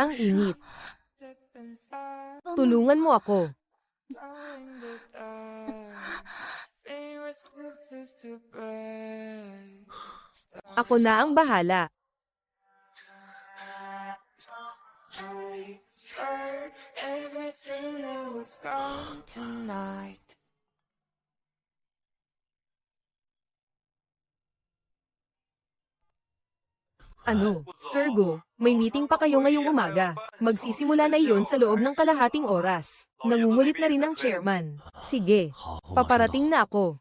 Ang init. Tulungan mo ako. Ako na ang bahala. Ano, Sergo, may meeting pa kayo ngayong umaga. Magsisimula na iyon sa loob ng kalahating oras. Nangungulit na rin ang chairman. Sige, paparating na ako.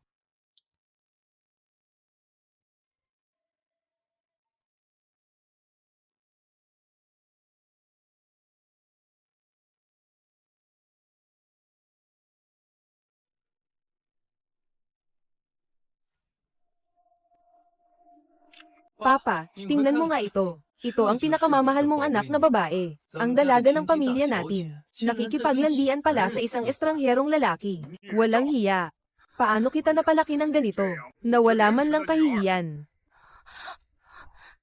Papa, tingnan mo nga ito. Ito ang pinakamamahal mong anak na babae. Ang dalaga ng pamilya natin. Nakikipaglandian pala sa isang estrangherong lalaki. Walang hiya. Paano kita napalaki ng ganito? Nawala man lang kahihiyan.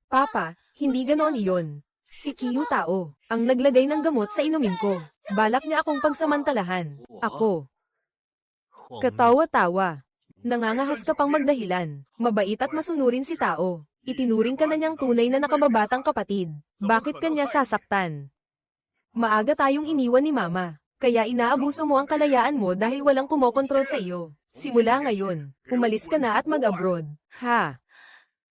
Papa, hindi ganoon iyon. Si Kiyu Tao, ang naglagay ng gamot sa inumin ko. Balak niya akong pagsamantalahan. Ako. Katawa-tawa. Nangangahas ka pang magdahilan. Mabait at masunurin si Tao. Itinuring ka na niyang tunay na nakababatang kapatid. Bakit kanya sasaktan? Maaga tayong iniwan ni Mama. Kaya inaabuso mo ang kalayaan mo dahil walang kumokontrol sa iyo. Simula ngayon, umalis ka na at mag-abroad. Ha?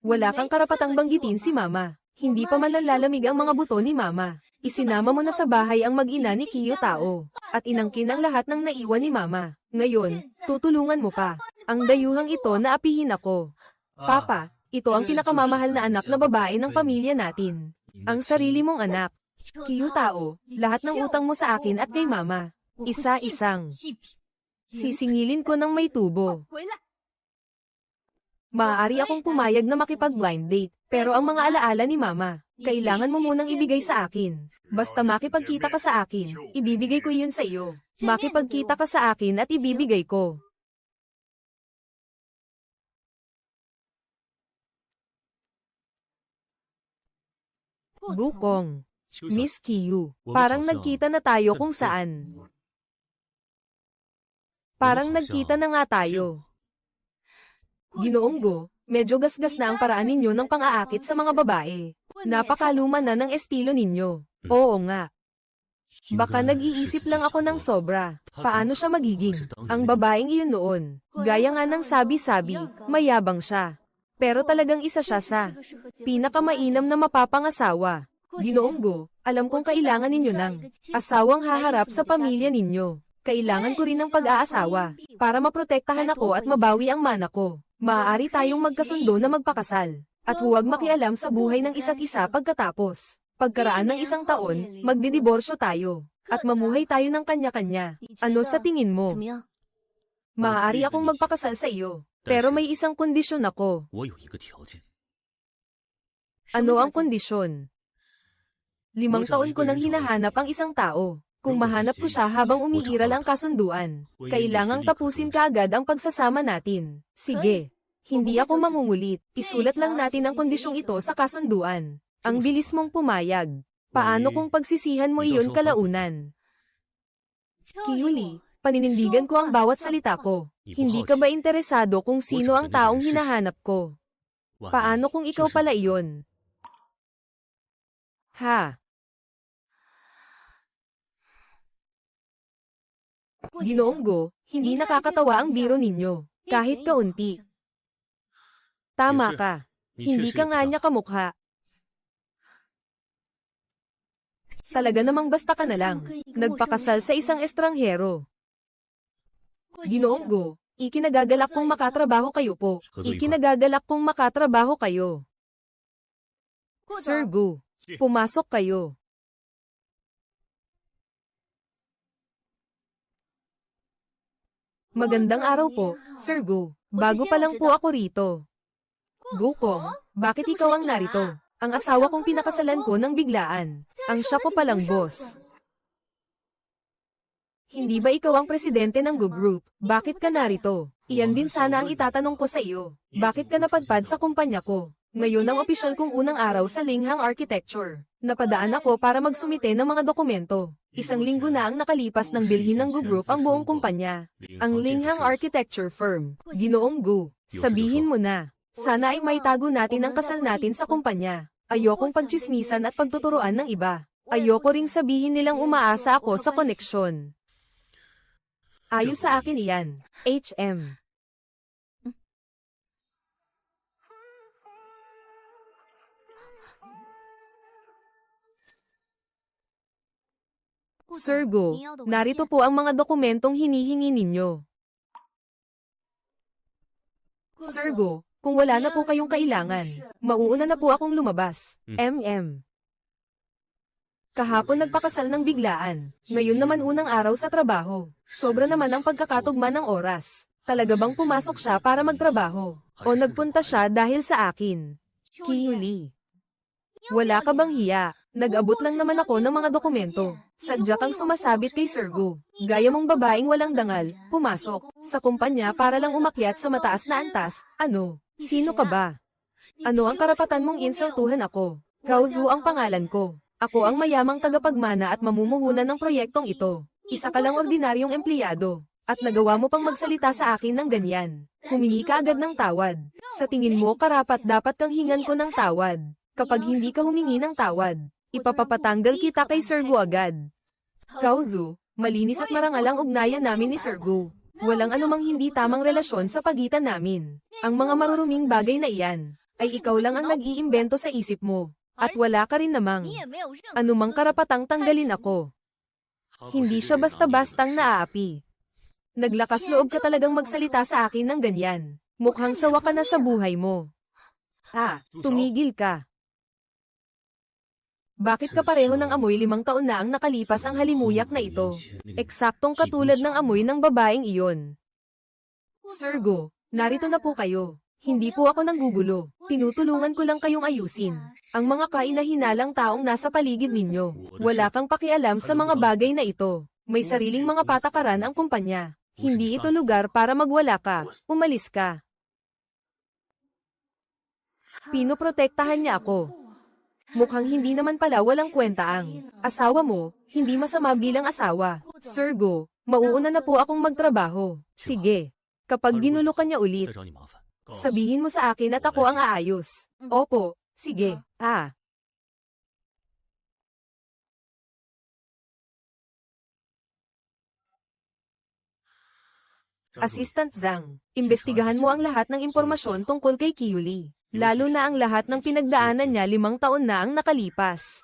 Wala kang karapatang banggitin si Mama. Hindi pa man nalalamig ang mga buto ni Mama. Isinama mo na sa bahay ang mag-ina ni Kiyu Tao. At inangkin ang lahat ng naiwan ni Mama. Ngayon, tutulungan mo pa. Ang dayuhang ito na apihin ako. Papa, ito ang pinakamamahal na anak na babae ng pamilya natin. Ang sarili mong anak. Kiyu Tao, lahat ng utang mo sa akin at kay Mama. Isa-isang. Sisingilin ko ng may tubo. Maaari akong pumayag na makipag-blind date, pero ang mga alaala ni Mama, kailangan mo munang ibigay sa akin. Basta makipagkita ka sa akin, ibibigay ko iyon sa iyo. Makipagkita ka sa akin at ibibigay ko. Bukong. Miss Kiyu, parang nagkita na tayo kung saan. Parang nagkita na nga tayo. Ginoong Go, medyo gasgas na ang paraan ninyo ng pang-aakit sa mga babae. Napakaluma na ng estilo ninyo. Oo nga. Baka nag-iisip lang ako ng sobra. Paano siya magiging? Ang babaeng iyon noon. Gaya nga ng sabi-sabi, mayabang siya. Pero talagang isa siya sa pinakamainam na mapapangasawa. Ginoong Go, alam kong kailangan ninyo ng asawang haharap sa pamilya ninyo. Kailangan ko rin ng pag-aasawa para maprotektahan ako at mabawi ang mana ko. Maaari tayong magkasundo na magpakasal at huwag makialam sa buhay ng isa't isa pagkatapos. Pagkaraan ng isang taon, magdidiborsyo tayo at mamuhay tayo ng kanya-kanya. Ano sa tingin mo? Maaari akong magpakasal sa iyo. Pero may isang kondisyon ako. Ano ang kondisyon? 5 taon ko nang hinahanap ang isang tao. Kung mahanap ko siya habang umiiral ang kasunduan, kailangang tapusin kaagad ang pagsasama natin. Sige. Hindi ako mangungulit. Isulat lang natin ang kondisyong ito sa kasunduan. Ang bilis mong pumayag. Paano kung pagsisihan mo iyon kalaunan? Kiyuli, paninindigan ko ang bawat salita ko. Hindi ka ba interesado kung sino ang taong hinahanap ko? Paano kung ikaw pala iyon? Ha? Ginoong Go, hindi nakakatawa ang biro ninyo. Kahit kaunti. Tama ka. Hindi ka nga niya kamukha. Talaga namang basta ka na lang. Nagpakasal sa isang estranghero. Ginoong Go, ikinagagalak kong makatrabaho kayo po. Ikinagagalak kong makatrabaho kayo. Sir Go, pumasok kayo. Magandang araw po, Sir Go. Bago pa lang po ako rito. Gokong, bakit ikaw ang narito? Ang asawa kong pinakasalan ko ng biglaan. Ang siya ko palang boss. Hindi ba ikaw ang presidente ng Go Group? Bakit ka narito? Iyan din sana ang itatanong ko sa iyo. Bakit ka napadpad sa kumpanya ko? Ngayon ang opisyal kong unang araw sa Linghang Architecture. Napadaan ako para magsumite ng mga dokumento. Isang linggo na ang nakalipas nang bilhin ng Gu Group ang buong kumpanya. Ang Linghang Architecture Firm. Ginoong Gu, sabihin mo na. Sana ay maitago natin ang kasal natin sa kumpanya. Ayokong pagtsismisan at pagtuturuan ng iba. Ayoko ring sabihin nilang umaasa ako sa koneksyon. Ayos sa akin iyan. HM. Sir Gu, narito po ang mga dokumentong hinihingi ninyo. Sir Gu, kung wala na po kayong kailangan, mauuna na po akong lumabas. MM. Kahapon nagpakasal ng biglaan, ngayon naman unang araw sa trabaho. Sobra naman ang pagkakatugma ng oras. Talaga bang pumasok siya para magtrabaho? O nagpunta siya dahil sa akin? Kiyuli. Wala ka bang hiya? Nag-abot lang naman ako ng mga dokumento. Sadya kang sumasabit kay Sir Gu. Gaya mong babaeng walang dangal, pumasok sa kumpanya para lang umakyat sa mataas na antas. Ano? Sino ka ba? Ano ang karapatan mong insultuhan ako? Gao Zhu ang pangalan ko. Ako ang mayamang tagapagmana at mamumuhunan ng proyektong ito. Isa ka lang ordinaryong empleyado. At nagawa mo pang magsalita sa akin ng ganyan. Humingi ka agad ng tawad. Sa tingin mo karapat dapat kang hingan ko ng tawad. Kapag hindi ka humingi ng tawad, ipapapatanggal kita kay Sir Gu agad. Gao Zhu, malinis at marangal ang ugnayan namin ni Sir Gu. Walang anumang hindi tamang relasyon sa pagitan namin. Ang mga maruruming bagay na iyan, ay ikaw lang ang nag-iimbento sa isip mo. At wala ka rin namang anumang karapatang tanggalin ako. Hindi siya basta-bastang naaapi. Naglakas loob ka talagang magsalita sa akin ng ganyan. Mukhang sawa ka na sa buhay mo. Tumigil ka. Bakit ka pareho ng amoy 5 taon na ang nakalipas ang halimuyak na ito? Eksaktong katulad ng amoy ng babaeng iyon. Sir Gu, narito na po kayo. Hindi po ako nanggugulo. Tinutulungan ko lang kayong ayusin ang mga kainahinalang taong nasa paligid ninyo. Wala kang pakialam sa mga bagay na ito. May sariling mga patakaran ang kumpanya. Hindi ito lugar para magwala ka. Umalis ka. Pinoprotektahan niya ako. Mukhang hindi naman pala walang kwenta ang asawa mo, hindi masama bilang asawa. Sir Gu, mauuna na po akong magtrabaho. Sige. Kapag ginulo ka niya ulit, sabihin mo sa akin at ako ang aayos. Opo, sige. Assistant Zhang, imbestigahan mo ang lahat ng impormasyon tungkol kay Kiyuli. Lalo na ang lahat ng pinagdaanan niya 5 taon na ang nakalipas.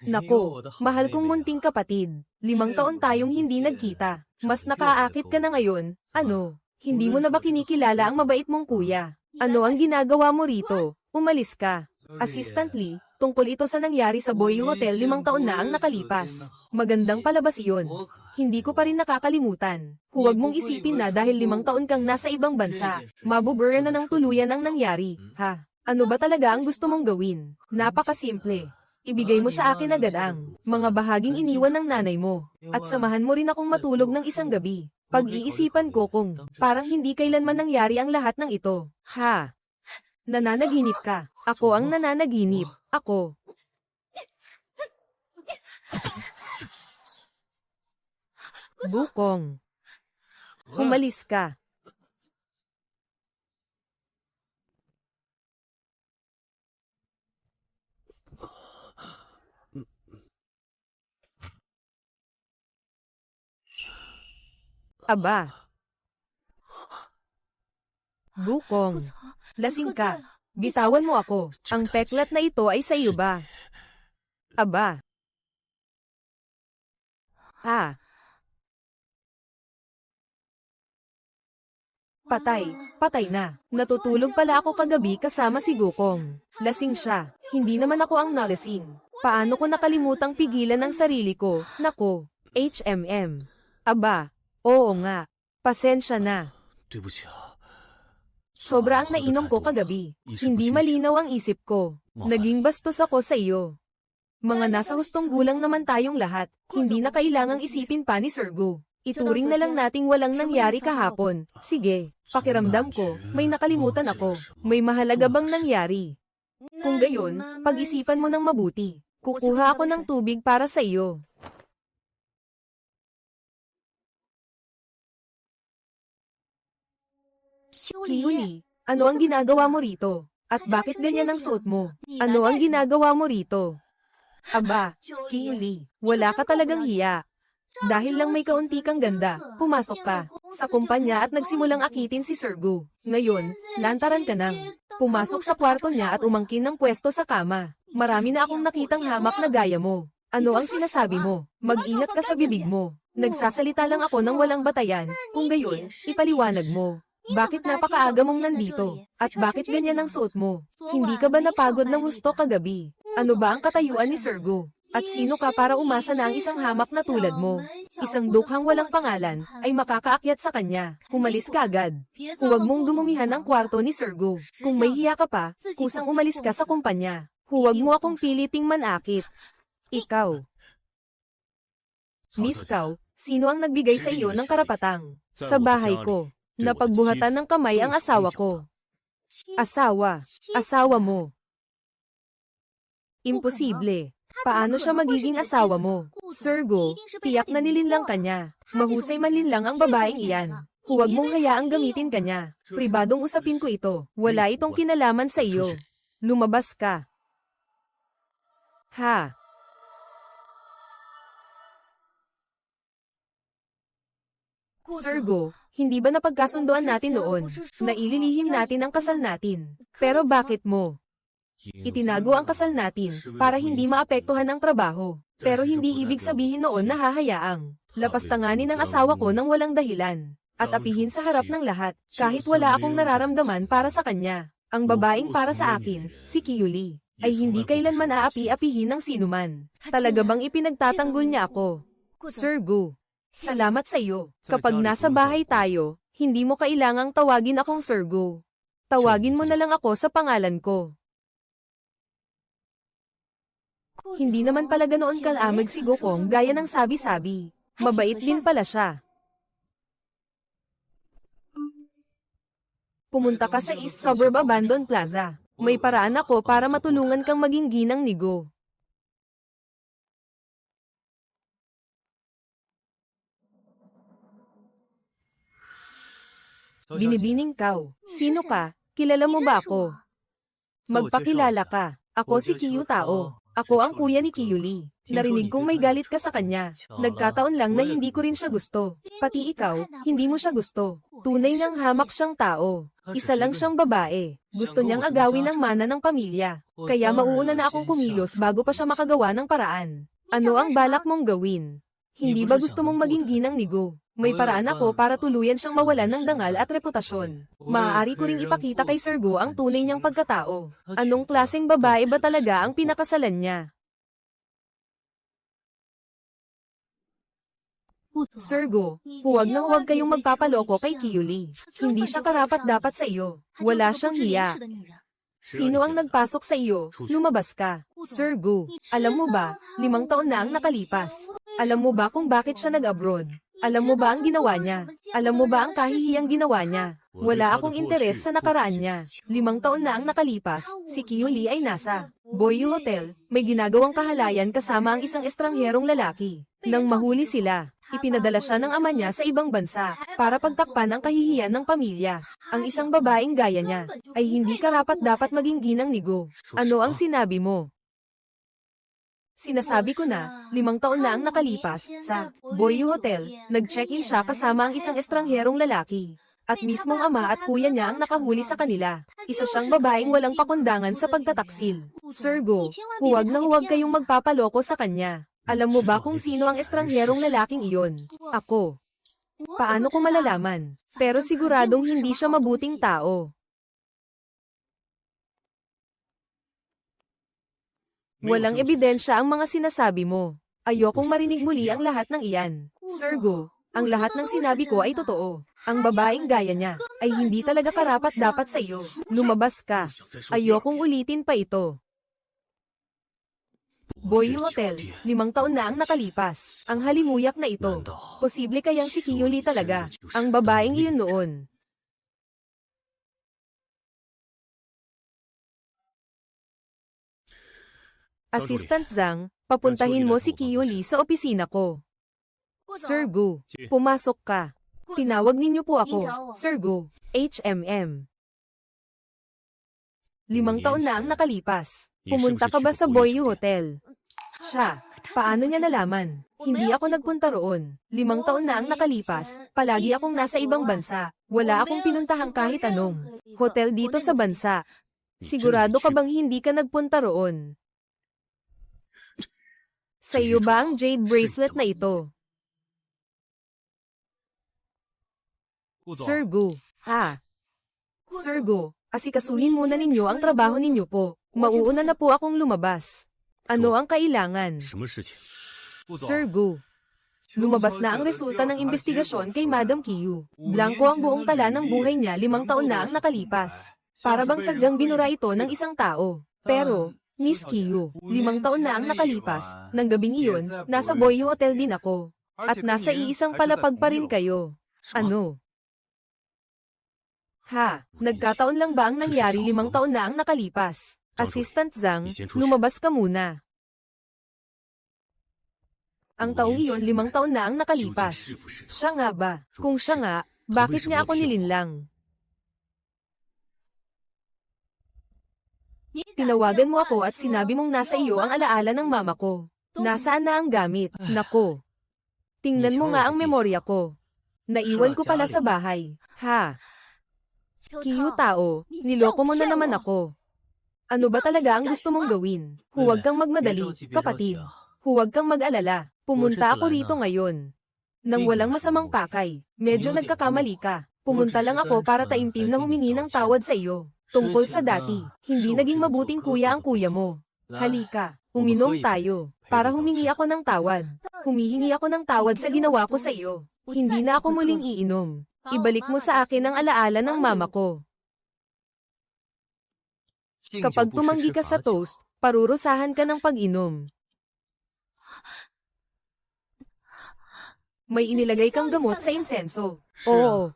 Nako, mahal kong munting kapatid. 5 taon tayong hindi nagkita. Mas nakaakit ka na ngayon. Ano? Hindi mo na ba kinikilala ang mabait mong kuya? Ano ang ginagawa mo rito? Umalis ka. Assistant Lee, tungkol ito sa nangyari sa Boyu Hotel 5 taon na ang nakalipas. Magandang palabas iyon. Hindi ko pa rin nakakalimutan. Huwag mong isipin na dahil 5 taon kang nasa ibang bansa, mabubura na ng tuluyan ang nangyari. Ano ba talaga ang gusto mong gawin? Napakasimple. Ibigay mo sa akin agad ang mga bahaging iniwan ng nanay mo. At samahan mo rin akong matulog ng isang gabi. Pag-iisipan ko kung parang hindi kailanman nangyari ang lahat ng ito. Nananaginip ka. Ako ang nananaginip. Ako. Bukong. Umalis ka. Aba. Bukong. Lasing ka. Bitawan mo ako. Ang peklat na ito ay sa iyo ba? Aba. Patay na. Natutulog pala ako kagabi kasama si Gukong. Lasing siya. Hindi naman ako ang nalasing. Paano ko nakalimutang pigilan ang sarili ko? Nako. HMM. Aba. Oo nga. Pasensya na. Sobra ang nainom ko kagabi. Hindi malinaw ang isip ko. Naging bastos ako sa iyo. Mga nasa hustong gulang naman tayong lahat. Hindi na kailangang isipin pa ni Sir Gu. Ituring na lang nating walang nangyari kahapon. Sige, pakiramdam ko, may nakalimutan ako. May mahalaga bang nangyari? Kung gayon, pag-isipan mo ng mabuti. Kukuha ako ng tubig para sa iyo. Kiyuli, ano ang ginagawa mo rito? At bakit ganyan ang suot mo? Ano ang ginagawa mo rito? Aba, Kiyuli, wala ka talagang hiya. Dahil lang may kaunti kang ganda, pumasok ka sa kumpanya at nagsimulang akitin si Sergo. Ngayon, lantaran ka nang pumasok sa kwarto niya at umangkin ng pwesto sa kama. Marami na akong nakitang hamak na gaya mo. Ano ang sinasabi mo? Mag-ingat ka sa bibig mo. Nagsasalita lang ako ng walang batayan. Kung gayon, ipaliwanag mo. Bakit napakaaga mong nandito? At bakit ganyan ang suot mo? Hindi ka ba napagod ng husto kagabi? Ano ba ang katayuan ni Sergo? At sino ka para umasa na ang isang hamak na tulad mo? Isang dukhang walang pangalan ay makakaakyat sa kanya. Umalis ka agad. Huwag mong dumumihan ang kwarto ni Sergo. Kung may hiya ka pa, kusang umalis ka sa kumpanya. Huwag mo akong piliting manakit. Ikaw. Miss Kao, sino ang nagbigay sa iyo ng karapatang? Sa bahay ko. Napagbuhatan ng kamay ang asawa ko. Asawa. Asawa mo. Imposible. Paano siya magiging asawa mo? Sergo, tiyak na nilinlang kanya. Mahusay manlinlang ang babaeng iyan. Huwag mong hayaang gamitin kanya. Pribadong usapin ko ito. Wala itong kinalaman sa iyo. Lumabas ka. Ha? Sergo, hindi ba napagkasundoan natin noon na ililihim natin ang kasal natin? Pero bakit mo itinago ang kasal natin para hindi maapektuhan ang trabaho? Pero hindi ibig sabihin noon na hahayaang lapastanganin ang asawa ko ng walang dahilan at apihin sa harap ng lahat kahit wala akong nararamdaman para sa kanya. Ang babaeng para sa akin, si Kiyuli, ay hindi kailanman aapi-apihin ng sinuman. Talaga bang ipinagtatanggol niya ako? Sergo, salamat sa iyo. Kapag nasa bahay tayo, hindi mo kailangang tawagin akong Sergo. Tawagin mo na lang ako sa pangalan ko. Hindi naman pala ganoon kalamig si Gokong gaya ng sabi-sabi. Mabait din pala siya. Pumunta ka sa East Suburb Abandon Plaza. May paraan ako para matulungan kang maging ginang ni Go. Binibining Kao, sino ka? Kilala mo ba ako? Magpakilala ka. Ako si Kiyu Tao. Ako ang kuya ni Kiyuli. Narinig kong may galit ka sa kanya. Nagkataon lang na hindi ko rin siya gusto. Pati ikaw, hindi mo siya gusto. Tunay ngang hamak siyang tao. Isa lang siyang babae. Gusto niyang agawin ang mana ng pamilya. Kaya mauuna na akong kumilos bago pa siya makagawa ng paraan. Ano ang balak mong gawin? Hindi ba gusto mong maging ginang ni Go? May paraan ako para tuluyan siyang mawalan ng dangal at reputasyon. Maaari ko ring ipakita kay Sergo ang tunay niyang pagkatao. Anong klaseng babae ba talaga ang pinakasalan niya? Sergo, huwag nang huwag kayong magpapaloko kay Kiyuli. Hindi siya karapat-dapat sa iyo. Wala siyang hiya. Sino ang nagpasok sa iyo? Lumabas ka. Sergo, alam mo ba, 5 taon na ang nakalipas. Alam mo ba kung bakit siya nag-abroad? Alam mo ba ang ginawa niya? Alam mo ba ang kahihiyang ginawa niya? Wala akong interes sa nakaraan niya. 5 taon na ang nakalipas, si Kiyuli ay nasa Boyu Hotel, may ginagawang kahalayan kasama ang isang estrangherong lalaki. Nang mahuli sila, ipinadala siya ng ama niya sa ibang bansa para pagtakpan ang kahihiyan ng pamilya. Ang isang babaeng gaya niya ay hindi karapat-dapat maging ginang ni Go. Ano ang sinabi mo? Sinasabi ko na, 5 taon na ang nakalipas, sa Boyu Hotel, nag-check-in siya kasama ang isang estrangherong lalaki. At mismong ama at kuya niya ang nakahuli sa kanila. Isa siyang babaeng walang pakundangan sa pagtataksil. Sergo, huwag na huwag kayong magpapaloko sa kanya. Alam mo ba kung sino ang estrangherong lalaking iyon? Ako. Paano ko malalaman? Pero siguradong hindi siya mabuting tao. Walang ebidensya ang mga sinasabi mo. Ayokong marinig muli ang lahat ng iyan. Sergo, ang lahat ng sinabi ko ay totoo. Ang babaeng gaya niya ay hindi talaga karapat-dapat sa iyo. Lumabas ka. Ayokong ulitin pa ito. Boyu Hotel, 5 taon na ang nakalipas. Ang halimuyak na ito. Posible kayang si Kiyuli talaga. Ang babaeng iyon noon. Assistant Zhang, papuntahin mo si Kiyuli sa opisina ko. Sir Gu, pumasok ka. Tinawag ninyo po ako, Sir Gu, HMM. 5 taon na ang nakalipas. Pumunta ka ba sa Boyu Hotel? Siya, paano niya nalaman? Hindi ako nagpunta roon. 5 taon na ang nakalipas. Palagi akong nasa ibang bansa. Wala akong pinuntahang kahit anong hotel dito sa bansa. Sigurado ka bang hindi ka nagpunta roon? Sa iyo ba ang jade bracelet na ito? Sir Gu, Sir Gu, asikasuhin muna ninyo ang trabaho ninyo po. Mauuna na po akong lumabas. Ano ang kailangan? Sir Gu, lumabas na ang resulta ng investigasyon kay Madam Kiyu. Blanco ang buong tala ng buhay niya, 5 taon na ang nakalipas. Para bang sadyang binura ito ng isang tao. Pero, Miss Kiyu, 5 taon na ang nakalipas. Nang gabing iyon, nasa Boyu Hotel din ako. At nasa iisang palapag pa rin kayo. Ano? Nagkataon lang ba ang nangyari 5 taon na ang nakalipas? Assistant Zhang, lumabas ka muna. Ang taong iyon 5 taon na ang nakalipas. Siya nga ba? Kung siya nga, bakit niya ako nilinlang? Tinawagan mo ako at sinabi mong nasa iyo ang alaala ng mama ko. Nasaan na ang gamit? Nako. Tingnan mo nga ang memorya ko. Naiwan ko pala sa bahay. Kiyu tao, niloko mo na naman ako. Ano ba talaga ang gusto mong gawin? Huwag kang magmadali, kapatid. Huwag kang mag-alala. Pumunta ako rito ngayon. Nang walang masamang pakay, medyo nagkakamali ka. Pumunta lang ako para taimtim na humingi ng tawad sa iyo. Tungkol sa dati, hindi naging mabuting kuya ang kuya mo. Halika, uminom tayo. Para humingi ako ng tawad. Humihingi ako ng tawad sa ginawa ko sa iyo. Hindi na ako muling iinom. Ibalik mo sa akin ang alaala ng mama ko. Kapag tumanggi ka sa toast, parurusahan ka ng pag-inom. May inilagay kang gamot sa insenso. Oo.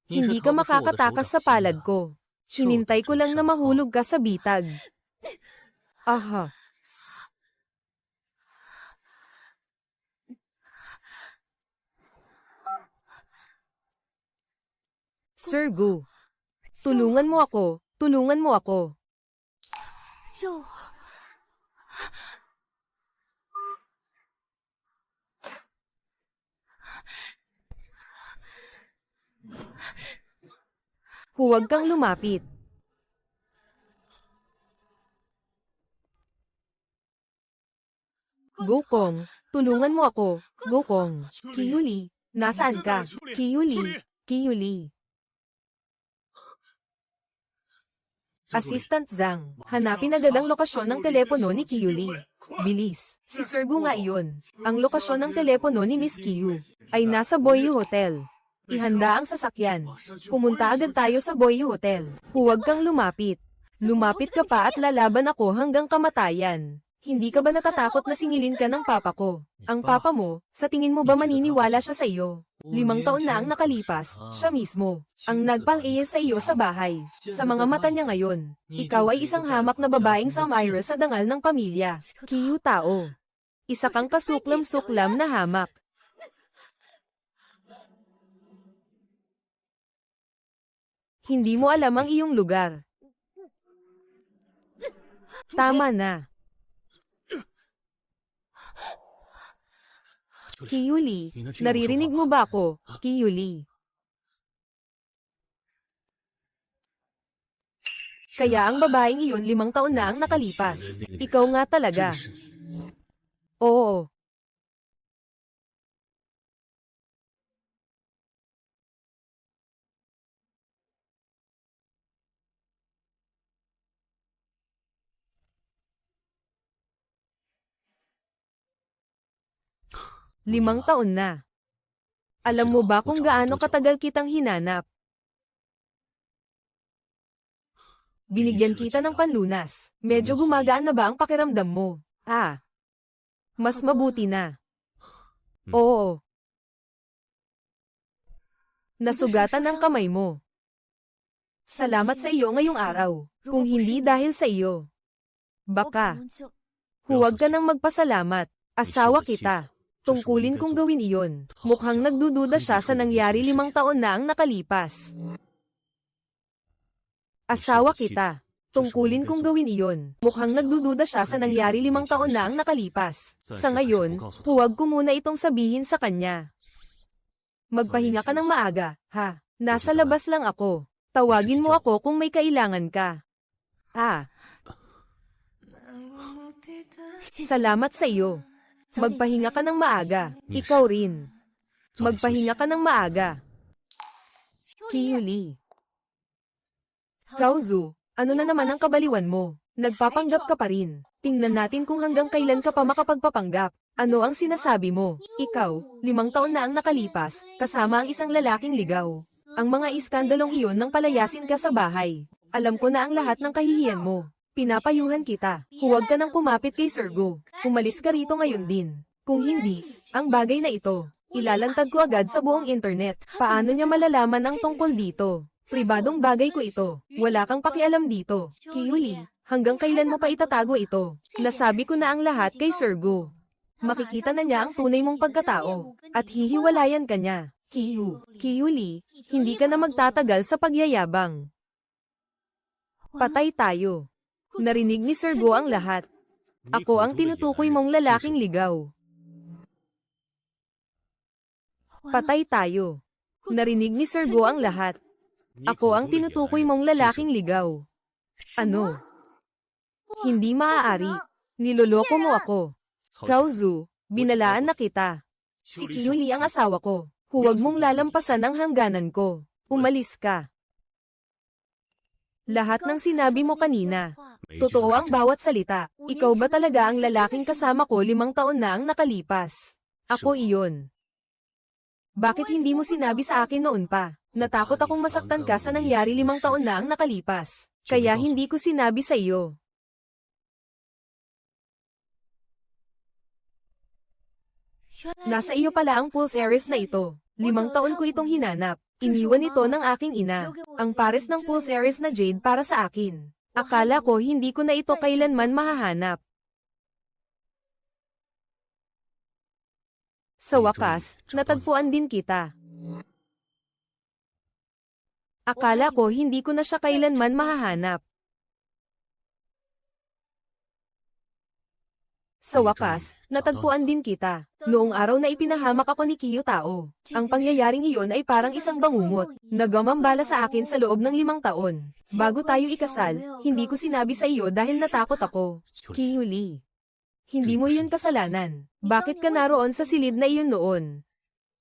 Hindi ka makakatakas sa palad ko. Hinintay ko lang na mahulog ka sa bitag. Sir Gu, tulungan mo ako. Tulungan mo ako. Huwag kang lumapit. Gokong, tulungan mo ako. Gokong. Kiyuli, nasaan ka? Kiyuli. Assistant Zhang, hanapin agad ang lokasyon ng telepono ni Kiyuli. Bilis, si Sir Gu nga iyon. Ang lokasyon ng telepono ni Miss Kiyu ay nasa Boyu Hotel. Ihanda ang sasakyan. Pumunta agad tayo sa Boyu Hotel. Huwag kang lumapit. Lumapit ka pa at lalaban ako hanggang kamatayan. Hindi ka ba natatakot na singilin ka ng papa ko? Ang papa mo, sa tingin mo ba maniniwala siya sa iyo? 5 taon na ang nakalipas, siya mismo ang nagpang-iya sa iyo sa bahay. Sa mga mata niya ngayon, ikaw ay isang hamak na babaeng Samira sa dangal ng pamilya. Kiyu tao. Isa kang kasuklam-suklam na hamak. Hindi mo alam ang iyong lugar. Tama na. Kiyuli, naririnig mo ba ako? Kiyuli. Kaya ang babaeng iyon 5 taon na ang nakalipas. Ikaw nga talaga. Oo. Limang taon na. Alam mo ba kung gaano katagal kitang hinanap? Binigyan kita ng panlunas. Medyo gumagaan na ba ang pakiramdam mo? Mas mabuti na. Oo. Nasugatan ang kamay mo. Salamat sa iyo ngayong araw. Kung hindi dahil sa iyo. Baka. Huwag ka nang magpasalamat. Asawa kita. Tungkulin kong gawin iyon. Mukhang nagdududa siya sa nangyari 5 taon na ang nakalipas. Asawa kita. Tungkulin kong gawin iyon. Mukhang nagdududa siya sa nangyari 5 taon na ang nakalipas. Sa ngayon, huwag ko muna itong sabihin sa kanya. Magpahinga ka ng maaga, ha? Nasa labas lang ako. Tawagin mo ako kung may kailangan ka. Salamat sa iyo. Magpahinga ka ng maaga. Ikaw rin. Magpahinga ka ng maaga. Kiyuli. Kaozu, ano na naman ang kabaliwan mo? Nagpapanggap ka pa rin. Tingnan natin kung hanggang kailan ka pa makapagpapanggap. Ano ang sinasabi mo? Ikaw, 5 taon na ang nakalipas, kasama ang isang lalaking ligaw. Ang mga iskandalong iyon nang palayasin ka sa bahay. Alam ko na ang lahat ng kahihiyan mo. Pinapayuhan kita. Huwag ka nang kumapit kay Sergo. Umalis ka rito ngayon din. Kung hindi, ang bagay na ito, ilalantad ko agad sa buong internet. Paano niya malalaman ang tungkol dito? Pribadong bagay ko ito. Wala kang pakialam dito. Kiyuli, hanggang kailan mo pa itatago ito? Nasabi ko na ang lahat kay Sergo. Makikita na niya ang tunay mong pagkatao, at hihiwalayan ka niya. Kiyuli, hindi ka na magtatagal sa pagyayabang. Patay tayo. Narinig ni Sergo ang lahat. Ako ang tinutukoy mong lalaking ligaw. Patay tayo. Narinig ni Sergo ang lahat. Ako ang tinutukoy mong lalaking ligaw. Ano? Hindi maaari. Niloloko mo ako. Kaozu, binalaan na kita. Si Kiyuli ang asawa ko. Huwag mong lalampasan ang hangganan ko. Umalis ka. Lahat ng sinabi mo kanina. Totoo ang bawat salita. Ikaw ba talaga ang lalaking kasama ko 5 taon na ang nakalipas? Ako iyon. Bakit hindi mo sinabi sa akin noon pa? Natakot akong masaktan ka sa nangyari 5 taon na ang nakalipas. Kaya hindi ko sinabi sa iyo. Nasa iyo pala ang Pulse Heiress na ito. 5 taon ko itong hinanap. Iniwan ito ng aking ina. Ang pares ng Pulse Heiress na Jade para sa akin. Akala ko hindi ko na ito kailanman mahahanap. Sa wakas, natagpuan din kita. Akala ko hindi ko na siya kailanman mahahanap. Sa wakas, natagpuan din kita. Noong araw na ipinahamak ako ni Kiyotao, ang pangyayaring iyon ay parang isang bangungot, na gumambala sa akin sa loob ng 5 taon. Bago tayo ikasal, hindi ko sinabi sa iyo dahil natakot ako. Kiyuli. Hindi mo yun kasalanan. Bakit ka naroon sa silid na iyon noon?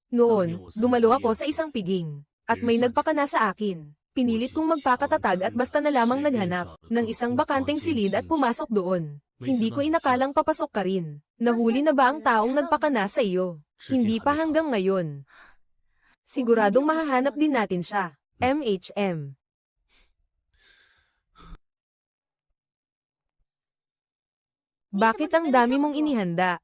Noon, dumalo ako sa isang piging, at may nagpakana sa akin. Pinilit kong magpakatatag at basta na lamang naghanap ng isang bakanteng silid at pumasok doon. Hindi ko inakalang papasok ka rin. Nahuli na ba ang taong nagpakana sa iyo? Hindi pa hanggang ngayon. Siguradong mahahanap din natin siya. MHM. Bakit ang dami mong inihanda?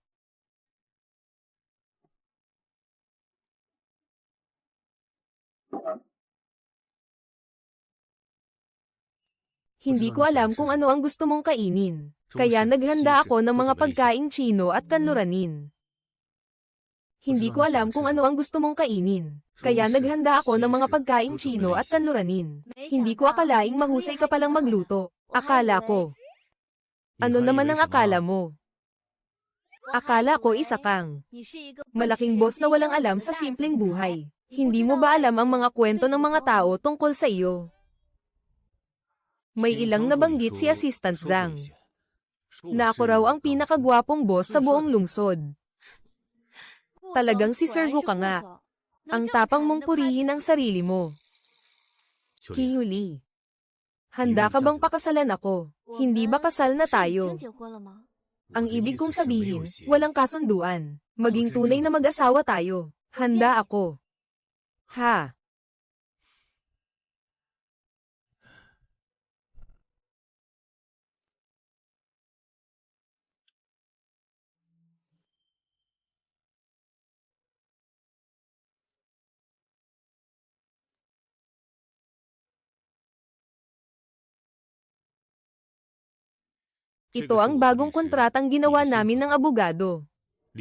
Hindi ko alam kung ano ang gusto mong kainin. Kaya naghanda ako ng mga pagkaing Chino at kanluranin. Hindi ko alam kung ano ang gusto mong kainin. Kaya naghanda ako ng mga pagkaing Chino at kanluranin. Hindi ko akalaing mahusay ka palang magluto. Akala ko. Ano naman ang akala mo? Akala ko isa kang malaking boss na walang alam sa simpleng buhay. Hindi mo ba alam ang mga kwento ng mga tao tungkol sa iyo? May ilang nabanggit si Assistant Zhang. Na ako raw ang pinakagwapong boss sa buong lungsod. Talagang si Sergo ka nga. Ang tapang mong purihin ang sarili mo. Kiyuli. Handa ka bang pakasalan ako? Hindi ba kasal na tayo? Ang ibig kong sabihin, walang kasunduan. Maging tunay na mag-asawa tayo. Handa ako. Ha? Ito ang bagong kontratang ginawa namin ng abogado.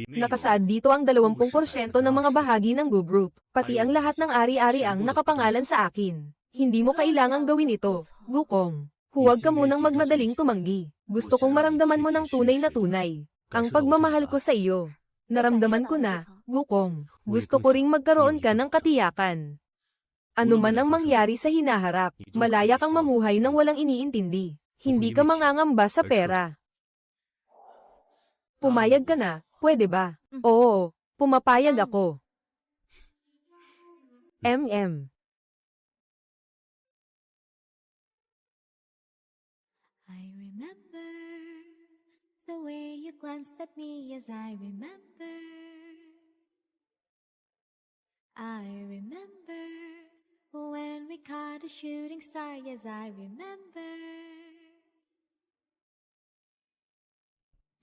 Nakasaad dito ang 20% ng mga bahagi ng Gu Group, pati ang lahat ng ari-ari ang nakapangalan sa akin. Hindi mo kailangang gawin ito, Gukong. Huwag ka munang magmadaling tumanggi. Gusto kong maramdaman mo ng tunay na tunay. Ang pagmamahal ko sa iyo. Naramdaman ko na, Gukong. Gusto ko ring magkaroon ka ng katiyakan. Ano man ang mangyari sa hinaharap, malaya kang mamuhay nang walang iniintindi. Hindi ka mangangamba sa pera. Pumayag ka na, pwede ba? Oo, pumapayag ako. I remember the way you glanced at me as I remember. I remember when we caught a shooting star, yes I remember.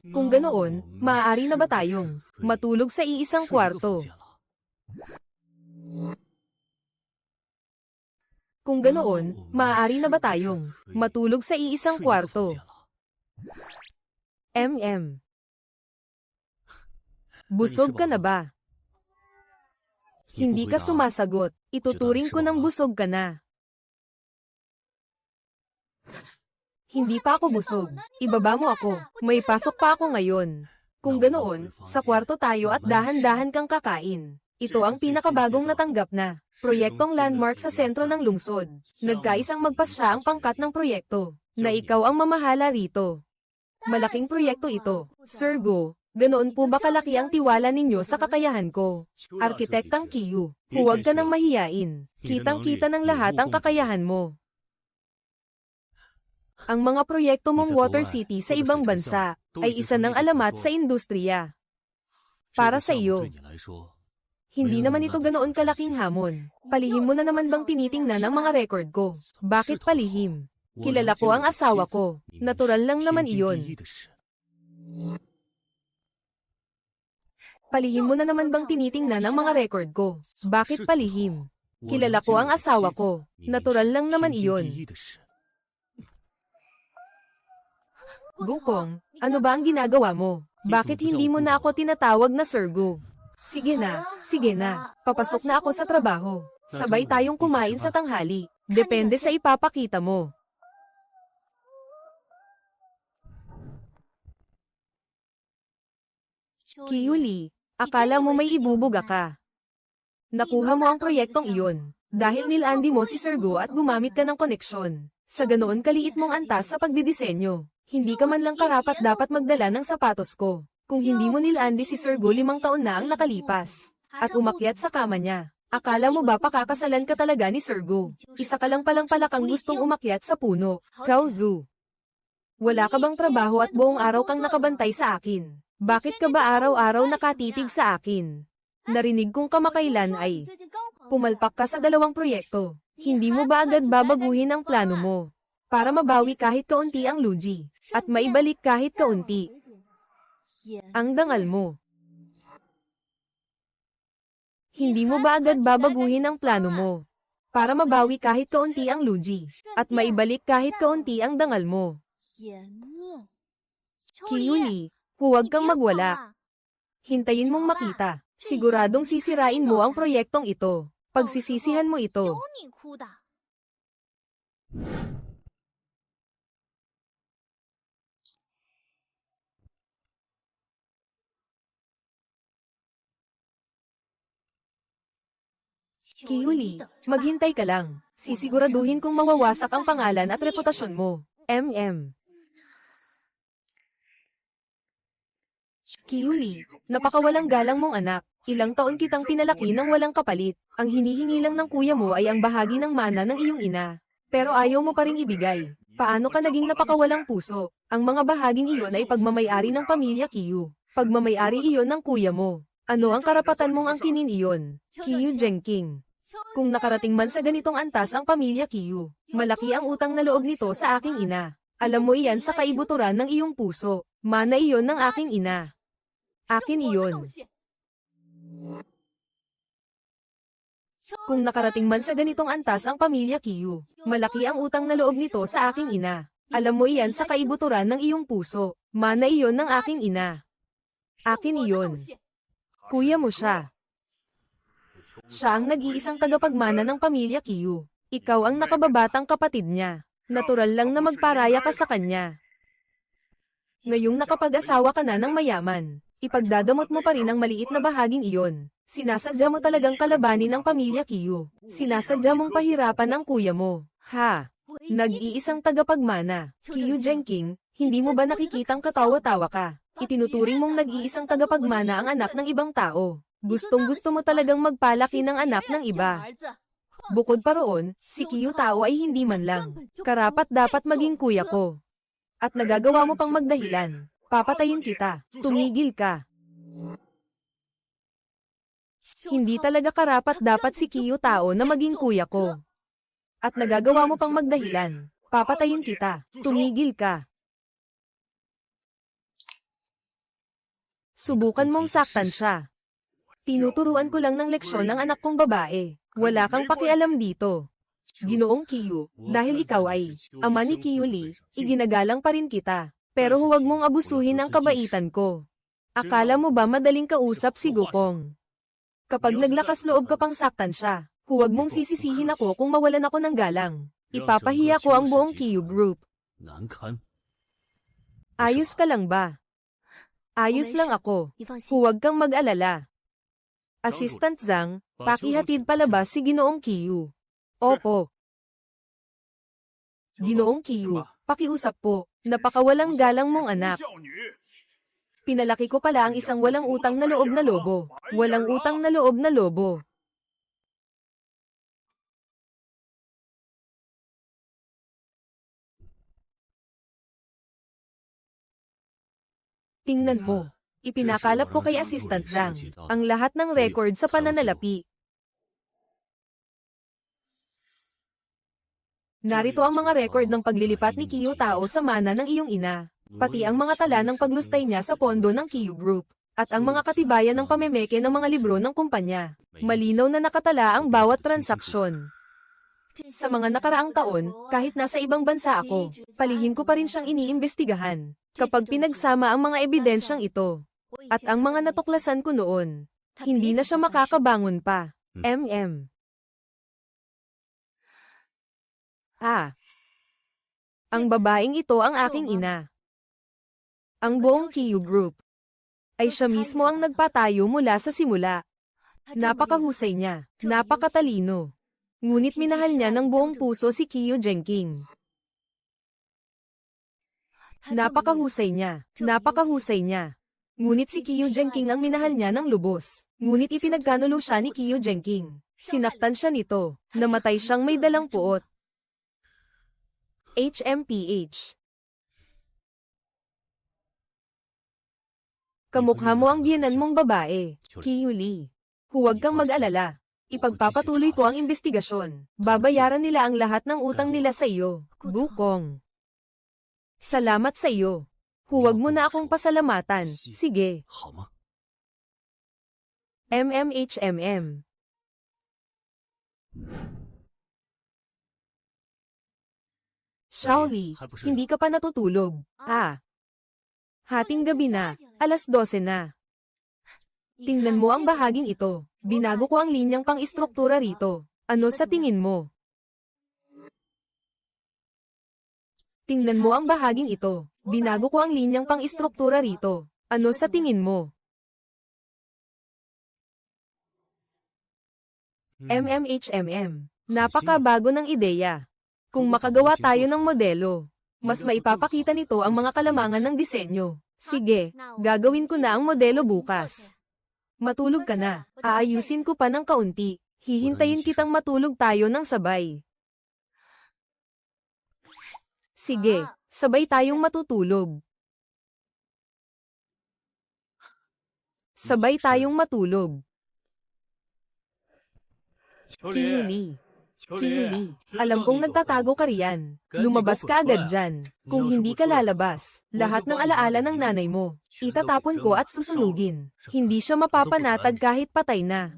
Kung ganoon, maaari na ba tayong matulog sa iisang kwarto? Kung ganoon, maaari na ba tayong matulog sa iisang kwarto? Busog ka na ba? Hindi ka sumasagot. Ituturing ko ng busog ka na. Hindi pa ako busog. Ibaba mo ako. May pasok pa ako ngayon. Kung ganoon, sa kwarto tayo at dahan-dahan kang kakain. Ito ang pinakabagong natanggap na proyektong landmark sa sentro ng lungsod. Nagkaisang magpasya ang pangkat ng proyekto, na ikaw ang mamahala rito. Malaking proyekto ito, Sir Go. Ganoon po ba kalaki ang tiwala ninyo sa kakayahan ko? Arkitektang Kiyu, huwag ka nang mahiyain. Kitang-kita ng lahat ang kakayahan mo. Ang mga proyekto mong Water City sa ibang bansa ay isa ng alamat sa industriya. Para sa iyo, hindi naman ito ganoon kalaking hamon. Palihim mo na naman bang tinitingnan ang mga record ko? Bakit palihim? Kilala ko ang asawa ko. Natural lang naman iyon. Palihim mo na naman bang tinitingnan ang mga record ko? Bakit palihim? Kilala ko ang asawa ko. Natural lang naman iyon. Gukong, ano ba ang ginagawa mo? Bakit hindi mo na ako tinatawag na Sir Gu? Sige na, papasok na ako sa trabaho. Sabay tayong kumain sa tanghali. Depende sa ipapakita mo. Kiyuli, akala mo may ibubuga ka. Nakuha mo ang proyektong iyon. Dahil nilandi mo si Sir Gu at gumamit ka ng koneksyon. Sa ganoon kaliit mong antas sa pagdidisenyo. Hindi ka man lang karapat dapat magdala ng sapatos ko. Kung hindi mo nilandi si Sir Gu 5 taon na ang nakalipas. At umakyat sa kama niya. Akala mo ba pakakasalan ka talaga ni Sir Gu? Isa ka lang palang palakang gustong umakyat sa puno. Kauzu. Wala ka bang trabaho at buong araw kang nakabantay sa akin? Bakit ka ba araw-araw nakatitig sa akin? Narinig kong kamakailan ay pumalpak ka sa 2 proyekto. Hindi mo ba agad babaguhin ang plano mo? Para mabawi kahit kaunti ang lugi, at maibalik kahit kaunti ang dangal mo. Hindi mo ba agad babaguhin ang plano mo? Para mabawi kahit kaunti ang lugi, at maibalik kahit kaunti ang dangal mo. Kiyuli, huwag kang magwala. Hintayin mong makita. Siguradong sisirain mo ang proyektong ito. Pagsisisihan mo ito. Kiyuli, maghintay ka lang. Sisiguraduhin kong mawawasak ang pangalan at reputasyon mo. Kiyuli, napakawalang galang mong anak. Ilang taon kitang pinalaki ng walang kapalit. Ang hinihingi lang ng kuya mo ay ang bahagi ng mana ng iyong ina. Pero ayaw mo pa ring ibigay. Paano ka naging napakawalang puso? Ang mga bahaging iyon ay pagmamayari ng pamilya Kiyu. Pagmamayari iyon ng kuya mo. Ano ang karapatan mong angkinin iyon? Kiyu Jengking. Kung nakarating man sa ganitong antas ang pamilya Kiyu, malaki ang utang na loob nito sa aking ina. Alam mo iyan sa kaibuturan ng iyong puso. Mana iyon ng aking ina. Akin iyon. Kung nakarating man sa ganitong antas ang pamilya Kiyu, malaki ang utang na loob nito sa aking ina. Alam mo iyan sa kaibuturan ng iyong puso. Mana iyon ng aking ina. Akin iyon. Kuya mo siya. Siya ang nag-iisang tagapagmana ng pamilya Kiyu. Ikaw ang nakababatang kapatid niya. Natural lang na magparaya ka sa kanya. Ngayong nakapag-asawa ka na ng mayaman, ipagdadamot mo pa rin ang maliit na bahaging iyon. Sinasadya mo talagang kalabanin ang pamilya Kiyu. Sinasadya mong pahirapan ang kuya mo. Ha? Nag-iisang tagapagmana, Kiyu Jenking, hindi mo ba nakikitang katawa-tawa ka? Itinuturing mong nag-iisang tagapagmana ang anak ng ibang tao. Gustong-gusto mo talagang magpalaki ng anak ng iba. Bukod pa roon, si Kiyu Tao ay hindi man lang karapat dapat maging kuya ko. At nagagawa mo pang magdahilan. Papatayin kita. Tumigil ka. Hindi talaga karapat dapat si Kiyu Tao na maging kuya ko. At nagagawa mo pang magdahilan. Papatayin kita. Tumigil ka. Subukan mong saktan siya. Tinuturuan ko lang ng leksyon ang anak kong babae. Wala kang pakialam dito. Ginoong Kiyu, dahil ikaw ay ama ni Kiyu Lee, iginagalang pa rin kita. Pero huwag mong abusuhin ang kabaitan ko. Akala mo ba madaling kausap si Gokong? Kapag naglakas loob ka pang saktan siya, huwag mong sisisihin ako kung mawalan ako ng galang. Ipapahiya ko ang buong Kiyu Group. Ayos ka lang ba? Ayos lang ako. Huwag kang mag-alala. Assistant Zhang, pakihatid palabas si Ginoong Kiyu. Opo. Ginoong Kiyu, pakiusap po. Napakawalang galang mong anak. Pinalaki ko pala ang isang walang utang na loob na lobo. Walang utang na loob na lobo. Tingnan mo. Ipinakalap ko kay Assistant Zhang ang lahat ng record sa pananalapi. Narito ang mga record ng paglilipat ni Kiyu Tao sa mana ng iyong ina, pati ang mga tala ng paglustay niya sa pondo ng Kiyu Group, at ang mga katibayan ng pamemeke ng mga libro ng kumpanya. Malinaw na nakatala ang bawat transaksyon. Sa mga nakaraang taon, kahit nasa ibang bansa ako, palihim ko pa rin siyang iniimbestigahan. Kapag pinagsama ang mga ebidensyang ito, at ang mga natuklasan ko noon, hindi na siya makakabangon pa. Ang babaeng ito ang aking ina. Ang buong Kiyu Group ay siya mismo ang nagpatayo mula sa simula. Napakahusay niya, napakatalino. Ngunit minahal niya ng buong puso si Kiyu Jenking. Napakahusay niya, napakahusay niya. Ngunit si Kiyu Jenking ang minahal niya ng lubos. Ngunit ipinagkanulo siya ni Kiyu Jenking. Sinaktan siya nito. Namatay siyang may dalang puot. HMPH. Kamukha mo ang biyenan mong babae, Kiyu Lee. Huwag kang mag-alala. Ipagpapatuloy ko ang investigasyon. Babayaran nila ang lahat ng utang nila sa iyo, Gokong. Salamat sa iyo. Huwag mo na akong pasalamatan. Sige. MMHMM. Shaoli, hindi ka pa natutulog. Hating gabi na, 12:00 na. Tingnan mo ang bahaging ito. Binago ko ang linyang pang-istruktura rito. Ano sa tingin mo? Tingnan mo ang bahaging ito. Binago ko ang linyang pang-istruktura rito. Ano sa tingin mo? MMHMM. Napakabago ng ideya. Kung makagawa tayo ng modelo, mas maipapakita nito ang mga kalamangan ng disenyo. Sige, gagawin ko na ang modelo bukas. Matulog ka na. Aayusin ko pa ng kaunti. Hihintayin kitang matulog tayo ng sabay. Sige, sabay tayong matutulog. Sabay tayong matulog. Kiyu Lee. Kiyu Lee, alam kong nagtatago ka riyan. Lumabas ka agad dyan. Kung hindi ka lalabas, lahat ng alaala ng nanay mo, itatapon ko at susunugin. Hindi siya mapapanatag kahit patay na.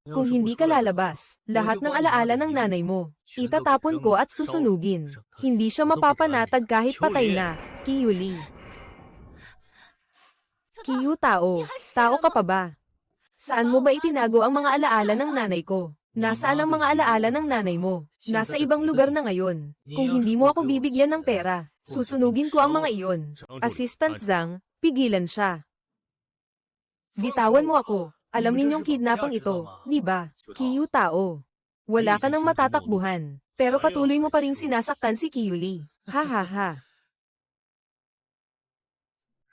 Kung hindi ka lalabas, lahat ng alaala ng nanay mo, itatapon ko at susunugin. Hindi siya mapapanatag kahit patay na, Kiyuli. Kiyu tao, tao ka pa ba? Saan mo ba itinago ang mga alaala ng nanay ko? Nasaan ang mga alaala ng nanay mo? Nasa ibang lugar na ngayon. Kung hindi mo ako bibigyan ng pera, susunugin ko ang mga iyon. Assistant Zhang, pigilan siya. Bitawan mo ako. Alam ninyong kidnapang ito, di ba? Kiyu tao. Wala ka nang matatakbuhan. Pero patuloy mo pa ring sinasaktan si Kiyuli. Ha ha ha.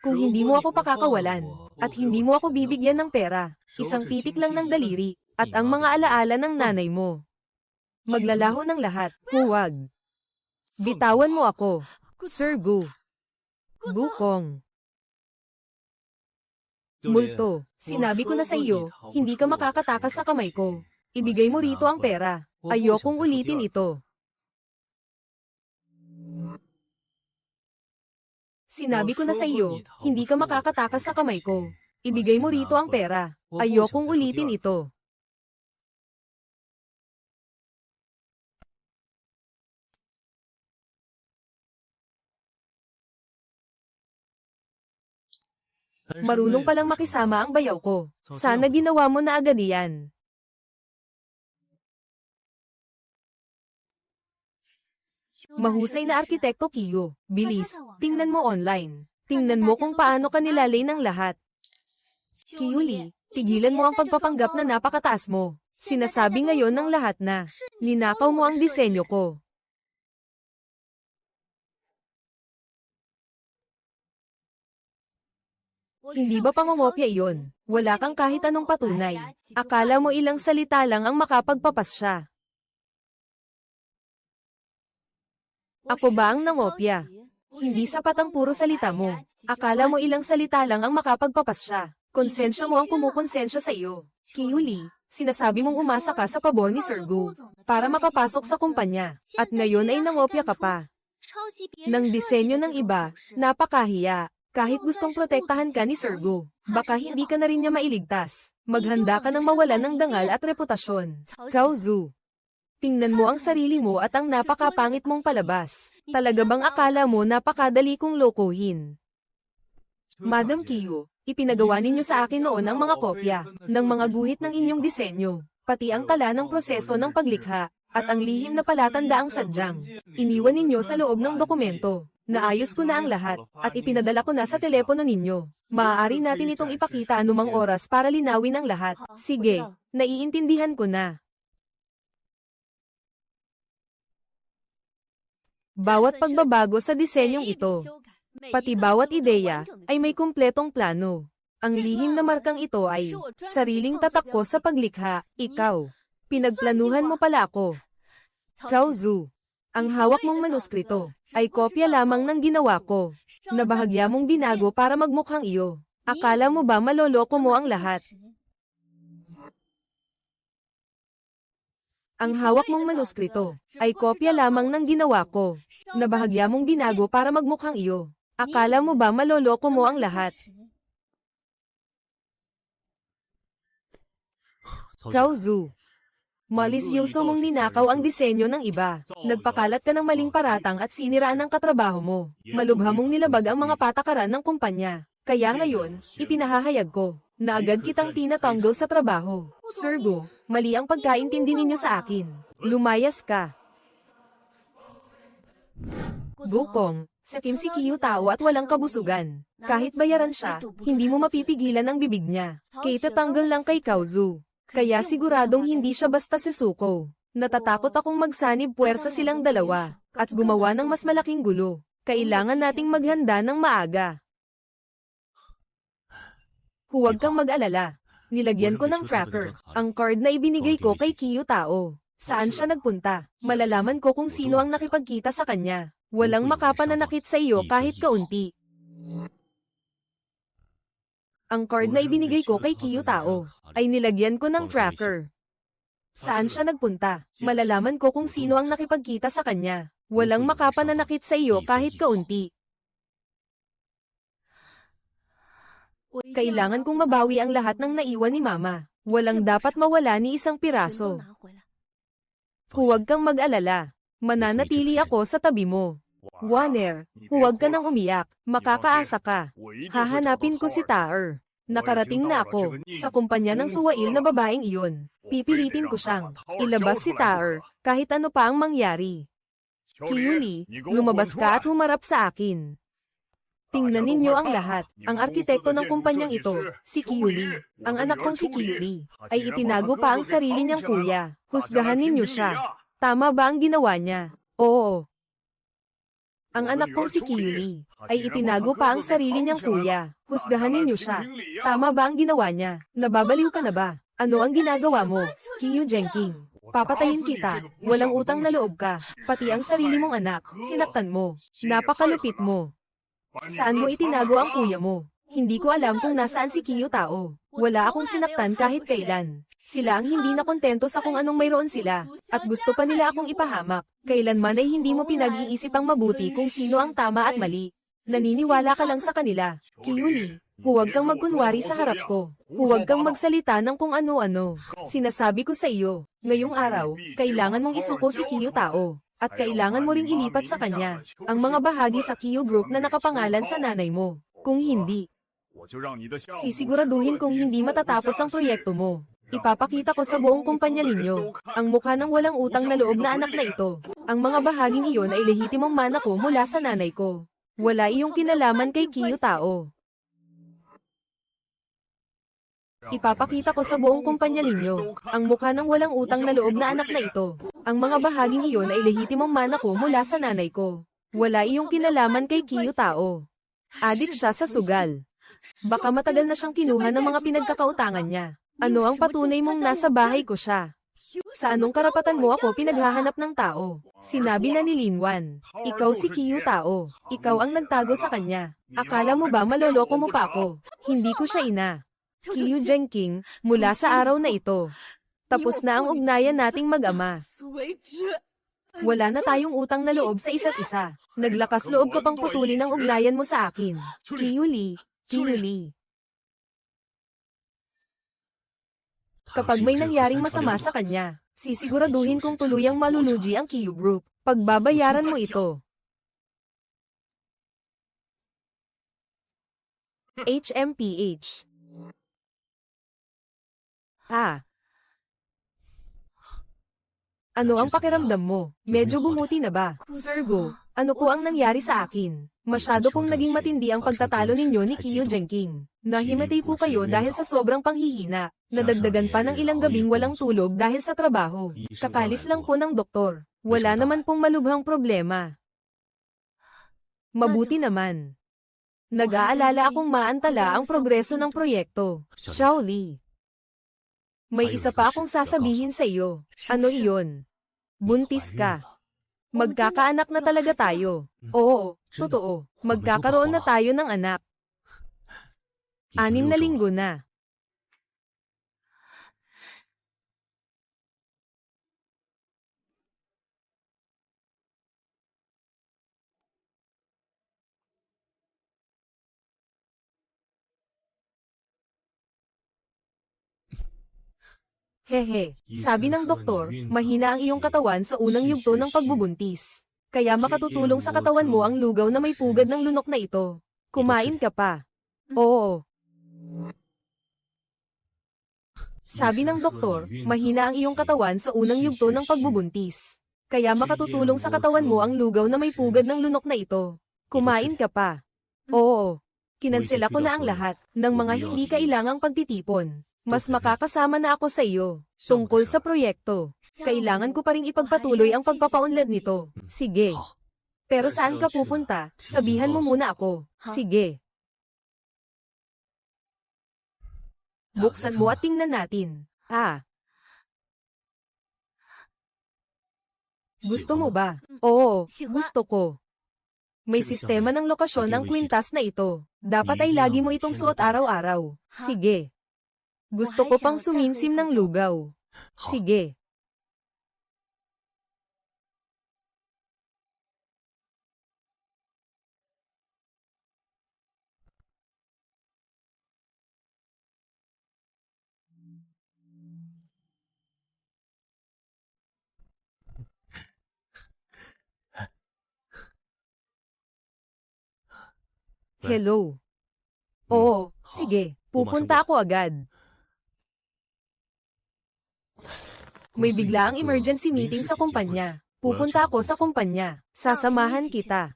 Kung hindi mo ako pakakawalan, at hindi mo ako bibigyan ng pera, isang pitik lang ng daliri, at ang mga alaala ng nanay mo. Maglalaho ng lahat, huwag. Bitawan mo ako, Sir Gu. Gukong. Multo, sinabi ko na sa iyo, hindi ka makakatakas sa kamay ko. Ibigay mo rito ang pera. Ayokong ulitin ito. Sinabi ko na sa iyo, hindi ka makakatakas sa kamay ko. Ibigay mo rito ang pera. Ayokong ulitin ito. Marunong palang makisama ang bayaw ko. Sana ginawa mo na agad iyan. Mahusay na arkitekto Kiyo. Bilis, tingnan mo online. Tingnan mo kung paano ka nilalay ng lahat. Kiyuli, tigilan mo ang pagpapanggap na napakataas mo. Sinasabi ngayon ng lahat na, ninakaw mo ang disenyo ko. Hindi ba pangongopya iyon? Wala kang kahit anong patunay. Akala mo ilang salita lang ang makapagpapasya. Ako ba ang nangopya? Hindi sapat ang puro salita mo. Akala mo ilang salita lang ang makapagpapasya. Konsensya mo ang kumukonsensya sa iyo. Kiyuli, sinasabi mong umasa ka sa pabor ni Sir Gu para makapasok sa kumpanya. At ngayon ay nangopya ka pa. Nang disenyo ng iba, napakahiya. Kahit gustong protektahan ka ni Sir Gu, baka hindi ka na rin niya mailigtas. Maghanda ka ng mawalan ng dangal at reputasyon. Cao Zhu. Tingnan mo ang sarili mo at ang napakapangit mong palabas. Talaga bang akala mo napakadali kong lokohin? Madam Kiyu, ipinagawa ninyo sa akin noon ang mga kopya ng mga guhit ng inyong disenyo, pati ang tala ng proseso ng paglikha, at ang lihim na palatandaang sadyang. Iniwan ninyo sa loob ng dokumento. Naayos ko na ang lahat, at ipinadala ko na sa telepono ninyo. Maaari natin itong ipakita anumang oras para linawin ang lahat. Sige, naiintindihan ko na. Bawat pagbabago sa disenyong ito, pati bawat ideya, ay may kumpletong plano. Ang lihim na markang ito ay sariling tatak ko sa paglikha. Ikaw, pinagplanuhan mo pala ako. Cao Zhu. Ang hawak mong manuskrito ay kopya lamang ng ginawa ko, na bahagya mong binago para magmukhang iyo. Akala mo ba maloloko mo ang lahat? Ang hawak mong manuskrito ay kopya lamang ng ginawa ko, na bahagya mong binago para magmukhang iyo. Akala mo ba maloloko mo ang lahat? Cao Zhu. Malisyoso mong ninakaw ang disenyo ng iba. Nagpakalat ka ng maling paratang at siniraan ang katrabaho mo. Malubha mong nilabag ang mga patakaran ng kumpanya. Kaya ngayon, ipinahahayag ko na agad kitang tinatanggal sa trabaho. Sir Gu, mali ang pagkaintindi ninyo sa akin. Lumayas ka. Gukong, sakim si Kiyu tao at walang kabusugan. Kahit bayaran siya, hindi mo mapipigilan ang bibig niya. Kaya tatanggal lang kay Cao Zhu. Kaya siguradong hindi siya basta sisuko. Natatakot akong magsanib puwersa silang dalawa, at gumawa ng mas malaking gulo. Kailangan nating maghanda ng maaga. Huwag kang mag-alala. Nilagyan ko ng tracker, ang card na ibinigay ko kay Kiyu tao. Saan siya nagpunta? Malalaman ko kung sino ang nakipagkita sa kanya. Walang makapananakit sa iyo kahit kaunti. Ang card na ibinigay ko kay Kiyu tao ay nilagyan ko ng tracker. Saan siya nagpunta? Malalaman ko kung sino ang nakipagkita sa kanya. Walang makapananakit sa iyo kahit kaunti. Kailangan kong mabawi ang lahat ng naiwan ni Mama. Walang dapat mawala ni isang piraso. Huwag kang mag-alala. Mananatili ako sa tabi mo. Warner, huwag ka nang umiyak. Makakaasa ka. Hahanapin ko si Taer. Nakarating na ako sa kumpanya ng suwail na babaeng iyon. Pipilitin ko siyang ilabas si Taer kahit ano pa ang mangyari. Kiyuli, lumabas ka at humarap sa akin. Tingnan ninyo ang lahat. Ang arkitekto ng kumpanyang ito, si Kiyuli. Ang anak kong si Kiyuli, ay itinago pa ang sarili niyang kuya. Husgahan ninyo siya. Tama ba ang ginawa niya? Oo. Ang anak kong si Kiyuli, ay itinago pa ang sarili niyang kuya. Husgahan ninyo siya. Tama ba ang ginawa niya? Nababaliw ka na ba? Ano ang ginagawa mo, Kiyu Jenking? Papatayin kita. Walang utang na loob ka. Pati ang sarili mong anak, sinaktan mo. Napakalupit mo. Saan mo itinago ang kuya mo? Hindi ko alam kung nasaan si Kiyo Tao. Wala akong sinaktan kahit kailan. Sila ang hindi nakontento sa kung anong mayroon sila, at gusto pa nila akong ipahamak. Kailanman ay hindi mo pinag-iisip ang mabuti kung sino ang tama at mali. Naniniwala ka lang sa kanila. Kiyuli, huwag kang magkunwari sa harap ko. Huwag kang magsalita ng kung ano-ano. Sinasabi ko sa iyo, ngayong araw, kailangan mong isuko si Kiyo Tao. At kailangan mo ring ilipat sa kanya ang mga bahagi sa Kiyo Group na nakapangalan sa nanay mo. Kung hindi, sisiguraduhin kung hindi matatapos ang proyekto mo. Ipapakita ko sa buong kumpanya ninyo ang mukha ng walang utang na loob na anak na ito. Ang mga bahaging iyon ay lehitimong mana ko mula sa nanay ko. Wala iyong kinalaman kay Kiyo Tao. Ipapakita ko sa buong kumpanya ninyo ang mukha ng walang utang na loob na anak na ito. Ang mga bahaging iyon ay lehitimong mana ko mula sa nanay ko. Wala iyong kinalaman kay Kiyo Tao. Adik siya sa sugal. Baka matagal na siyang kinuha ng mga pinagkakautangan niya. Ano ang patunay mong nasa bahay ko siya? Sa anong karapatan mo ako pinaghahanap ng tao? Sinabi na ni Linwan. Ikaw si Kiyo Tao. Ikaw ang nagtago sa kanya. Akala mo ba maloloko mo pa ako? Hindi ko siya ina. Kiyu Jenking, mula sa araw na ito, tapos na ang ugnayan nating mag-ama. Wala na tayong utang na loob sa isa't isa. Naglakas loob ka pang putulin ang ugnayan mo sa akin. Kiyuli, Kiyuli. Kapag may nangyaring masama sa kanya, sisiguraduhin kong tuluyang malulugi ang Kiyu Group. Pagbabayaran mo ito. HMPH. Ano ang pakiramdam mo? Medyo bumuti na ba? Sir Go, ano po ang nangyari sa akin? Masyado pong naging matindi ang pagtatalo ninyo ni Kiyo Jenking. Nahimatay po kayo dahil sa sobrang panghihina. Nadagdagan pa ng ilang gabing walang tulog dahil sa trabaho. Kakalis lang po ng doktor. Wala naman pong malubhang problema. Mabuti naman. Nag-aalala akong maantala ang progreso ng proyekto. Shaoli. May isa pa akong sasabihin sa iyo. Ano iyon? Buntis ka. Magkakaanak na talaga tayo. Oo, totoo. Magkakaroon na tayo ng anak. 6 na linggo na. Hehe, sabi ng doktor, mahina ang iyong katawan sa unang yugto ng pagbubuntis. Kaya makatutulong sa katawan mo ang lugaw na may pugad ng lunok na ito. Kumain ka pa. Oo. Sabi ng doktor, mahina ang iyong katawan sa unang yugto ng pagbubuntis. Kaya makatutulong sa katawan mo ang lugaw na may pugad ng lunok na ito. Kumain ka pa. Oo. Kinansela ko na ang lahat ng mga hindi kailangang pagtitipon. Mas makakasama na ako sa iyo. Tungkol sa proyekto, kailangan ko pa ring ipagpatuloy ang pagpapaunlad nito. Sige. Pero saan ka pupunta? Sabihan mo muna ako. Sige. Buksan mo at tingnan natin. Gusto mo ba? Oo, gusto ko. May sistema ng lokasyon ng kwintas na ito. Dapat ay lagi mo itong suot araw-araw. Sige. Gusto ko pang sumimsim ng lugaw. Sige. Hello. Oo, sige, pupunta ako agad. May biglaang emergency meeting sa kumpanya. Pupunta ako sa kumpanya. Sasamahan kita.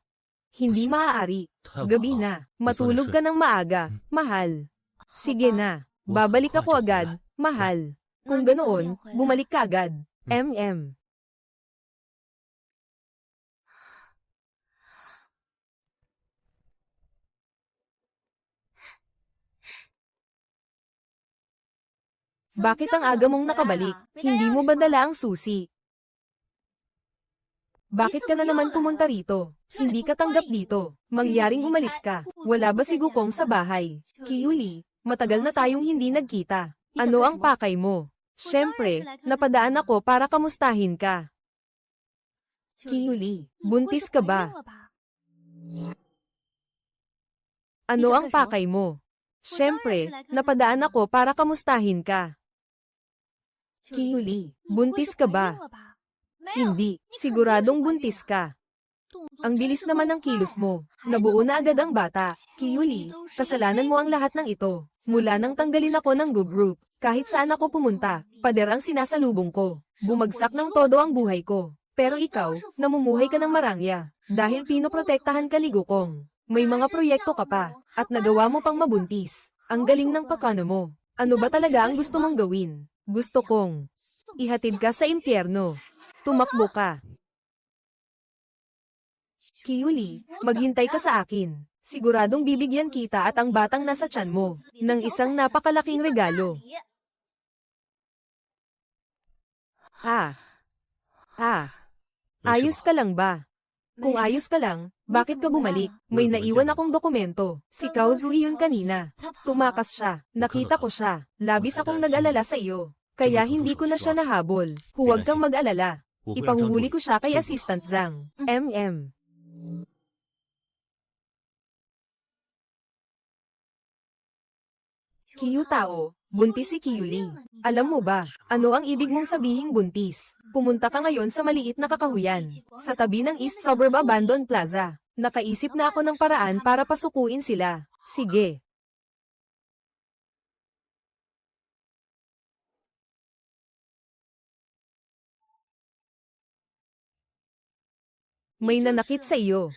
Hindi maaari. Gabi na. Matulog ka ng maaga, mahal. Sige na. Babalik ako agad, mahal. Kung ganoon, bumalik ka agad. MM. Bakit ang aga mong nakabalik? Hindi mo ba dala ang susi? Bakit ka na naman pumunta rito? Hindi ka tanggap dito. Mangyaring umalis ka. Wala ba si Gukong sa bahay? Kiyuli, matagal na tayong hindi nagkita. Ano ang pakay mo? Siyempre, napadaan ako para kamustahin ka. Kiyuli, buntis ka ba? Ano ang pakay mo? Siyempre, napadaan ako para kamustahin ka. Kiyuli, buntis ka ba? Hindi, siguradong buntis ka. Ang bilis naman ng kilos mo. Nabuo na agad ang bata. Kiyuli, kasalanan mo ang lahat ng ito. Mula nang tanggalin ako ng group, kahit saan ako pumunta, pader ang sinasalubong ko. Bumagsak ng todo ang buhay ko. Pero ikaw, namumuhay ka ng marangya. Dahil pinoprotektahan ka ni Gukong. May mga proyekto ka pa, at nagawa mo pang mabuntis. Ang galing ng pakano mo. Ano ba talaga ang gusto mong gawin? Gusto kong ihatid ka sa impyerno. Tumakbo ka. Kiyuli, maghintay ka sa akin. Siguradong bibigyan kita at ang batang nasa tiyan mo ng isang napakalaking regalo. Ayos ka lang ba? Kung ayos ka lang, bakit ka bumalik? May naiwan akong dokumento. Si Kao Zui yun kanina. Tumakas siya. Nakita ko siya. Labis akong nag-alala sa iyo. Kaya hindi ko na siya nahabol. Huwag kang mag-alala. Ipahuhuli ko siya kay Assistant Zhang. MM. Kiyutao, buntis si Kiyuli. Alam mo ba, ano ang ibig mong sabihing buntis? Pumunta ka ngayon sa maliit na kakahuyan, sa tabi ng East Suburb Abandon Plaza. Nakaisip na ako ng paraan para pasukuin sila. Sige. May nanakit sa iyo.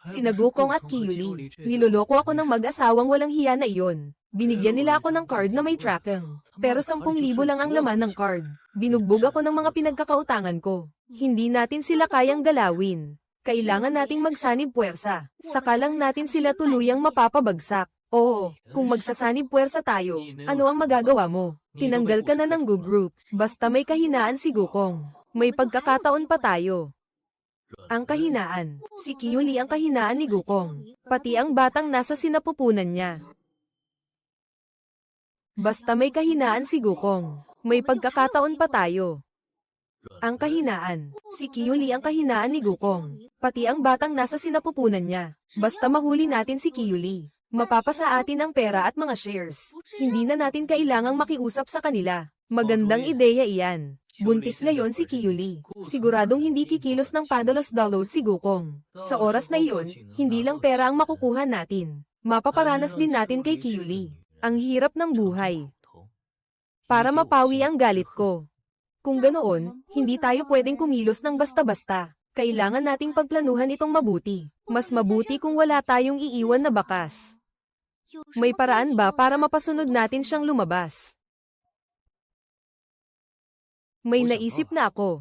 Sina Gukong at Kiyuli. Niloloko ako ng mag-asawang walang hiya na iyon. Binigyan nila ako ng card na may tracking. Pero 10,000 lang ang laman ng card. Binugbog ako ng mga pinagkakautangan ko. Hindi natin sila kayang galawin. Kailangan nating magsanib puwersa. Saka lang natin sila tuluyang mapapabagsak. Oo, kung magsasanib puwersa tayo, ano ang magagawa mo? Tinanggal ka na ng group. Basta may kahinaan si Gukong. May pagkakataon pa tayo. Ang kahinaan. Si Kiyuli ang kahinaan ni Gukong. Pati ang batang nasa sinapupunan niya. Basta may kahinaan si Gukong. May pagkakataon pa tayo. Ang kahinaan. Si Kiyuli ang kahinaan ni Gukong. Pati ang batang nasa sinapupunan niya. Basta mahuli natin si Kiyuli. Mapapasa atin ang pera at mga shares. Hindi na natin kailangang makiusap sa kanila. Magandang ideya iyan. Buntis ngayon si Kiyuli. Siguradong hindi kikilos ng padalos-dalos si Gukong. Sa oras na iyon, hindi lang pera ang makukuha natin. Mapaparanas din natin kay Kiyuli. Ang hirap ng buhay. Para mapawi ang galit ko. Kung ganoon, hindi tayo pwedeng kumilos ng basta-basta. Kailangan nating pagplanuhan itong mabuti. Mas mabuti kung wala tayong iiwan na bakas. May paraan ba para mapasunod natin siyang lumabas? May naisip na ako.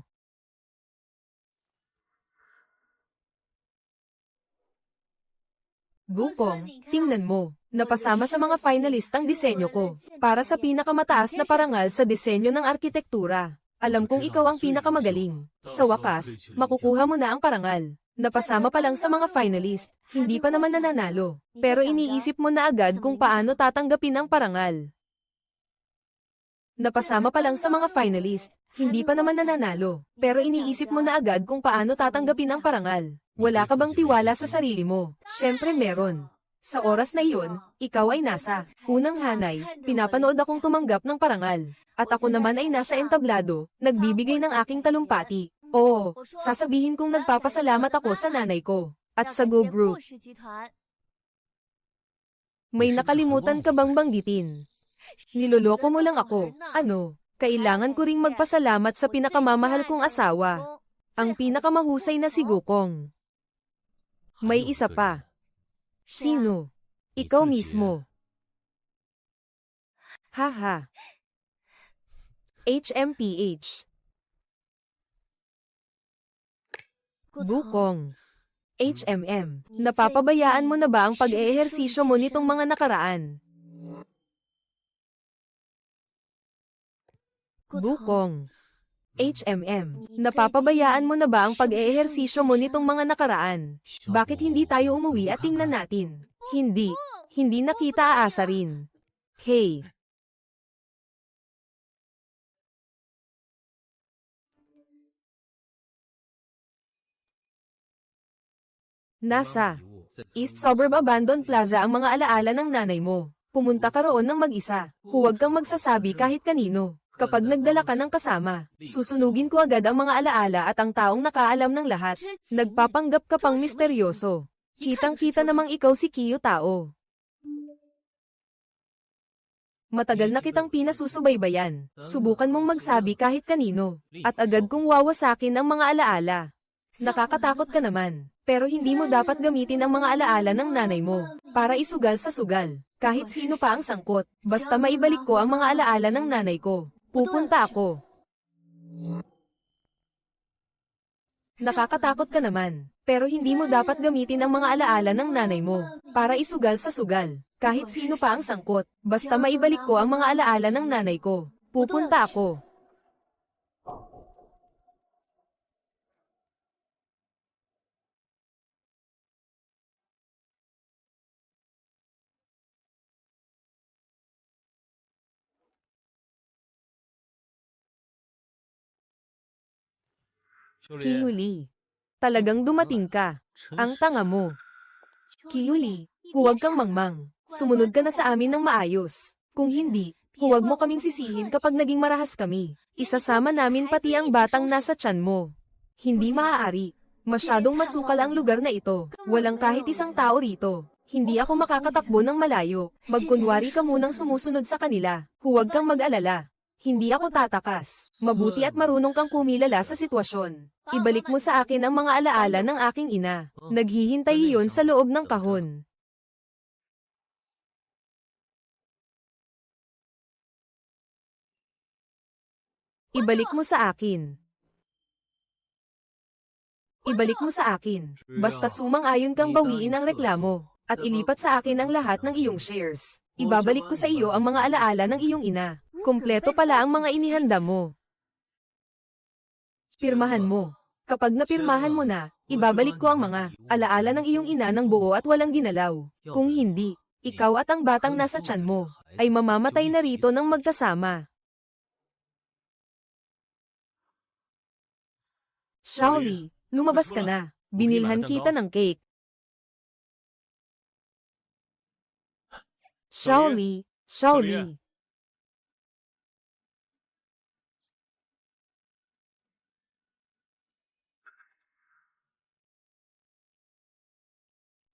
Gukong, tingnan mo. Napasama sa mga finalist ang disenyo ko, para sa pinakamataas na parangal sa disenyo ng arkitektura. Alam kong ikaw ang pinakamagaling. Sa wakas, makukuha mo na ang parangal. Napasama pa lang sa mga finalist, hindi pa naman nananalo. Pero iniisip mo na agad kung paano tatanggapin ang parangal. Napasama pa lang sa mga finalist, hindi pa naman nananalo. Pero iniisip mo na agad kung paano tatanggapin ang parangal. Wala ka bang tiwala sa sarili mo? Siyempre meron. Sa oras na iyon, ikaw ay nasa unang hanay, pinapanood akong tumanggap ng parangal. At ako naman ay nasa entablado, nagbibigay ng aking talumpati. Oo, sasabihin kong nagpapasalamat ako sa nanay ko. At sa Go Group. May nakalimutan ka bang banggitin? Niloloko mo lang ako. Ano? Kailangan ko ring magpasalamat sa pinakamamahal kong asawa. Ang pinakamahusay na si Gukong. May isa pa. Sino? Ikaw mismo. Haha. HMPH. Gukong. HMM. Napapabayaan mo na ba ang pag-eehersisyo mo nitong mga nakaraan? Gukong. HMM. Napapabayaan mo na ba ang pag-eehersisyo mo nitong mga nakaraan? Bakit hindi tayo umuwi at tingnan natin? Hindi. Hindi na kita aasarin. Hey. Nasa East Suburb Abandoned Plaza ang mga alaala ng nanay mo. Pumunta ka roon ng mag-isa. Huwag kang magsasabi kahit kanino. Kapag nagdala ka ng kasama, susunugin ko agad ang mga alaala at ang taong nakaalam ng lahat. Nagpapanggap ka pang misteryoso. Kitang-kita namang ikaw si Kiyo Tao. Matagal na kitang pinasusubaybayan. Subukan mong magsabi kahit kanino. At agad kong wawasakin ang mga alaala. Nakakatakot ka naman. Pero hindi mo dapat gamitin ang mga alaala ng nanay mo para isugal sa sugal. Kahit sino pa ang sangkot, basta maibalik ko ang mga alaala ng nanay ko. Pupunta ako. Nakakatakot ka naman, pero hindi mo dapat gamitin ang mga alaala ng nanay mo para isugal sa sugal. Kahit sino pa ang sangkot, basta maibalik ko ang mga alaala ng nanay ko. Pupunta ako. Kiyuli. Talagang dumating ka. Ang tanga mo. Kiyuli, huwag kang mangmang. Sumunod ka na sa amin ng maayos. Kung hindi, huwag mo kaming sisihin kapag naging marahas kami. Isasama namin pati ang batang nasa tiyan mo. Hindi maaari. Masyadong masukal ang lugar na ito. Walang kahit isang tao rito. Hindi ako makakatakbo ng malayo. Magkunwari ka munang sumusunod sa kanila. Huwag kang mag-alala. Hindi ako tatakas. Mabuti at marunong kang kumilala sa sitwasyon. Ibalik mo sa akin ang mga alaala ng aking ina. Naghihintay iyon sa loob ng kahon. Ibalik mo sa akin. Ibalik mo sa akin. Basta sumang-ayon kang bawiin ang reklamo. At ilipat sa akin ang lahat ng iyong shares. Ibabalik ko sa iyo ang mga alaala ng iyong ina. Kumpleto pala ang mga inihanda mo. Pirmahan mo. Kapag napirmahan mo na, ibabalik ko ang mga alaala ng iyong ina ng buo at walang ginalaw. Kung hindi, ikaw at ang batang nasa tiyan mo ay mamamatay na rito ng magkasama. Shaoli, lumabas ka na. Binilhan kita ng cake. Shaoli, Shaoli.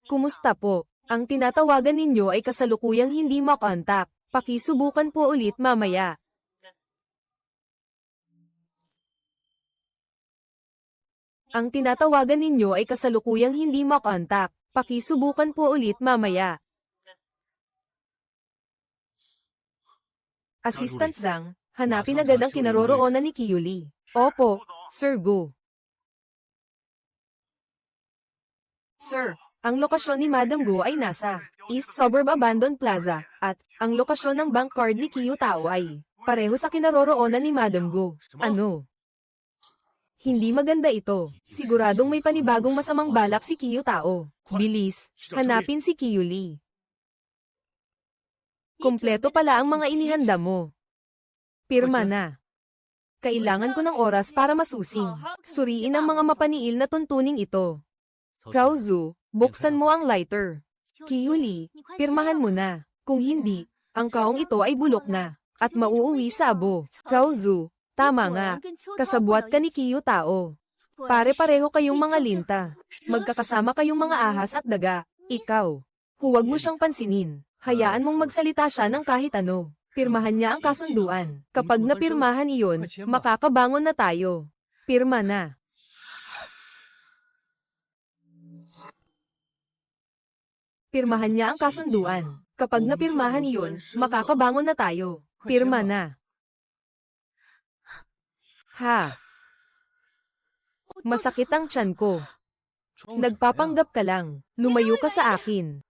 Kumusta po? Ang tinatawagan ninyo ay kasalukuyang hindi makontak. Pakisubukan po ulit mamaya. Ang tinatawagan ninyo ay kasalukuyang hindi makontak. Pakisubukan po ulit mamaya. Assistant Zhang, hanapin agad ang kinaroroonan ni Kiyuli. Opo, Sir Go. Sir, ang lokasyon ni Madam Go ay nasa East Suburb Abandoned Plaza, at ang lokasyon ng bank card ni Kiyo Tao ay pareho sa kinaroroonan ni Madam Go. Ano? Hindi maganda ito. Siguradong may panibagong masamang balak si Kiyo Tao. Bilis, hanapin si Kiyuli. Kumpleto pala ang mga inihanda mo. Pirma na. Kailangan ko ng oras para masusing. Suriin ang mga mapaniil na tuntuning ito. Kaozu, buksan mo ang lighter. Kiyuli, pirmahan mo na. Kung hindi, ang kaong ito ay bulok na, at mauuwi sa abo. Kaozu, tama nga. Kasabwat ka ni Kiyo Tao. Pare-pareho kayong mga linta. Magkakasama kayong mga ahas at daga. Ikaw, huwag mo siyang pansinin. Hayaan mong magsalita siya ng kahit ano. Pirmahan niya ang kasunduan. Kapag napirmahan iyon, makakabangon na tayo. Pirma na. Pirmahan niya ang kasunduan. Kapag napirmahan iyon, makakabangon na tayo. Pirma na. Ha? Masakit ang tiyan ko. Nagpapanggap ka lang. Lumayo ka sa akin.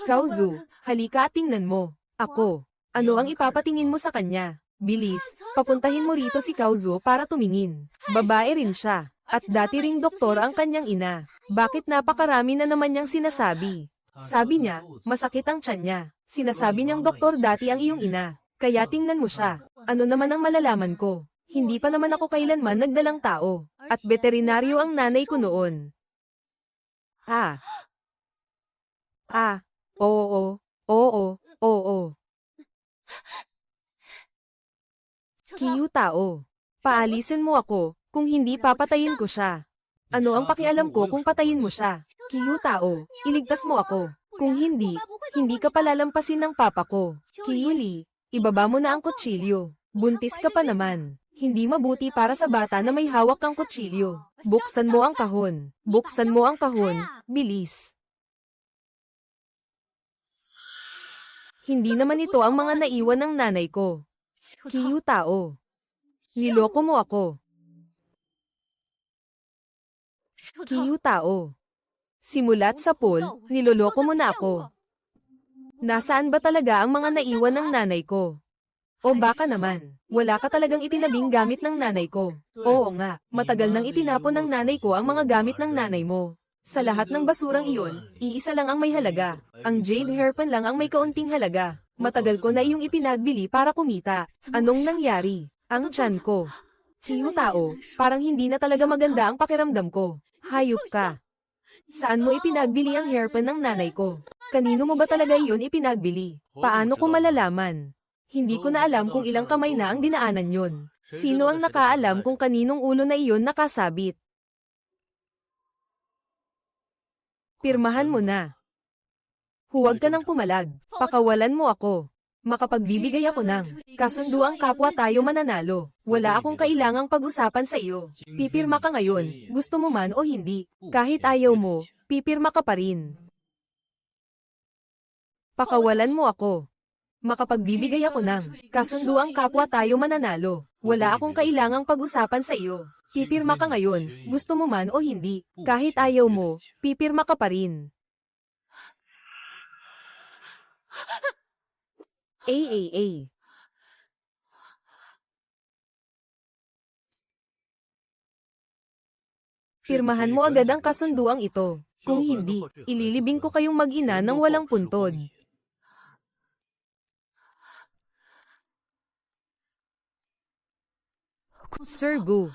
Kaozu, halika at tingnan mo. Ako. Ano ang ipapatingin mo sa kanya? Bilis, papuntahin mo rito si Kaozu para tumingin. Babae rin siya. At dati ring doktor ang kanyang ina. Bakit napakarami na naman niyang sinasabi? Sabi niya, masakit ang tiyan niya. Sinasabi niyang doktor dati ang iyong ina. Kaya tingnan mo siya. Ano naman ang malalaman ko? Hindi pa naman ako kailanman nagdalang tao. At veterinaryo ang nanay ko noon. Oo. Kiyu tao. Paalisin mo ako, kung hindi papatayin ko siya. Ano ang pakialam ko kung patayin mo siya? Kiyu tao, iligtas mo ako. Kung hindi, hindi ka palalampasin ng papa ko. Kiyuli, ibaba mo na ang kutsilyo. Buntis ka pa naman. Hindi mabuti para sa bata na may hawak kang kutsilyo. Buksan mo ang kahon. Buksan mo ang kahon. Bilis. Hindi naman ito ang mga naiwan ng nanay ko. Kiyu tao. Niloko mo ako. Kiyu tao. Simulat sa pool, niloloko mo na ako. Nasaan ba talaga ang mga naiwan ng nanay ko? O baka naman, wala ka talagang itinabing gamit ng nanay ko. Oo nga, matagal nang itinapon ng nanay ko ang mga gamit ng nanay mo. Sa lahat ng basurang iyon, iisa lang ang may halaga. Ang jade hairpin lang ang may kaunting halaga. Matagal ko na iyong ipinagbili para kumita. Anong nangyari? Ang tiyan ko. Kiyu tao, parang hindi na talaga maganda ang pakiramdam ko. Hayop ka. Saan mo ipinagbili ang hairpin ng nanay ko? Kanino mo ba talaga iyon ipinagbili? Paano ko malalaman? Hindi ko na alam kung ilang kamay na ang dinaanan yon. Sino ang nakaalam kung kaninong ulo na iyon nakasabit? Pirmahan mo na. Huwag ka nang pumalag. Pakawalan mo ako. Makapagbibigay ako ng kasunduang kapwa tayo mananalo. Wala akong kailangang pag-usapan sa iyo. Pipirma ka ngayon, gusto mo man o hindi. Kahit ayaw mo, pipirma ka pa rin. Pakawalan mo ako. Makapagbibigay ako ng kasunduang kapwa tayo mananalo. Wala akong kailangang pag-usapan sa iyo. Pipirma ka ngayon, gusto mo man o hindi. Kahit ayaw mo, pipirma ka pa rin. AAA. Pirmahan mo agad ang kasunduang ito. Kung hindi, ililibing ko kayong mag-ina ng walang puntod. Sir Gu.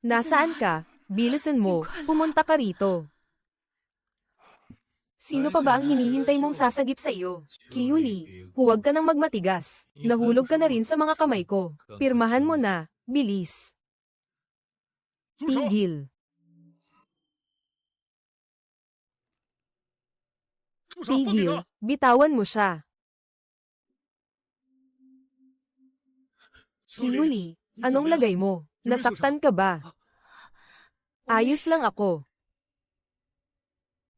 Nasaan ka? Bilisan mo, pumunta ka rito. Sino pa ba ang hinihintay mong sasagip sa iyo? Kiyuli, huwag ka nang magmatigas. Nahulog ka na rin sa mga kamay ko. Pirmahan mo na, bilis. Tigil. Tigil, bitawan mo siya. Kiyuli, anong lagay mo? Nasaktan ka ba? Ayos lang ako.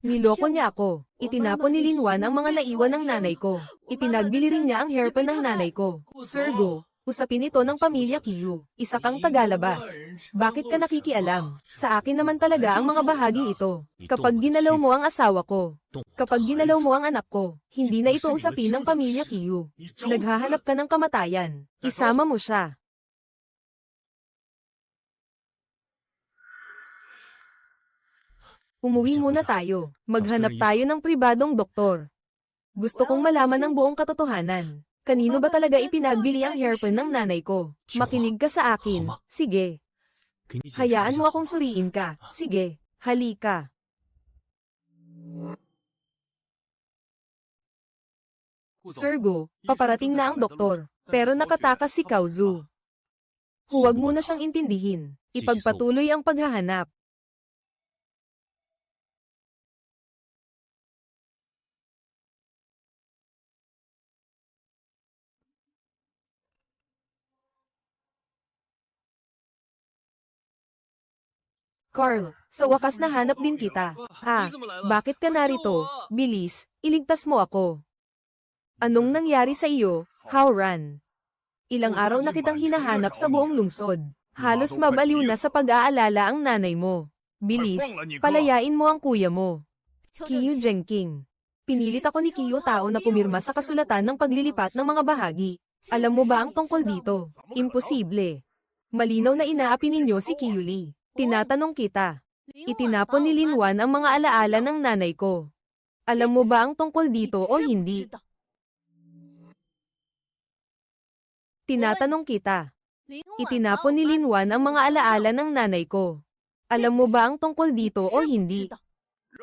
Niloko niya ako. Itinapon ni Linwan ang mga naiwan ng nanay ko. Ipinagbili rin niya ang hairpin ng nanay ko. Sir Go, usapin ito ng pamilya Kiyu. Isa kang tagalabas. Bakit ka nakikialam? Sa akin naman talaga ang mga bahaging ito. Kapag ginalaw mo ang asawa ko, kapag ginalaw mo ang anak ko, hindi na ito usapin ng pamilya Kiyu. Naghahanap ka ng kamatayan. Isama mo siya. Umuwi muna tayo. Maghanap tayo ng pribadong doktor. Gusto kong malaman ang buong katotohanan. Kanino ba talaga ipinagbili ang hairpin ng nanay ko? Makinig ka sa akin. Sige. Hayaan mo akong suriin ka. Sige. Halika. Sir Go, paparating na ang doktor. Pero nakatakas si Kaozu. Huwag mo na siyang intindihin. Ipagpatuloy ang paghahanap. Carl, sa wakas nahanap din kita. Ah, bakit ka narito? Bilis, iligtas mo ako. Anong nangyari sa iyo, Howran? Ilang araw na kitang hinahanap sa buong lungsod. Halos mabaliw na sa pag-aalala ang nanay mo. Bilis, palayain mo ang kuya mo. Kiyu Jengking. Pinilit ako ni Kiyo Tao na pumirma sa kasulatan ng paglilipat ng mga bahagi. Alam mo ba ang tungkol dito? Imposible. Malinaw na inaapi ninyo si Kiyu Lee. Tinatanong kita. Itinapon ni Linwan ang mga alaala ng nanay ko. Alam mo ba ang tungkol dito o hindi? Tinatanong kita. Itinapon ni Linwan ang mga alaala ng nanay ko. Alam mo ba ang tungkol dito o hindi?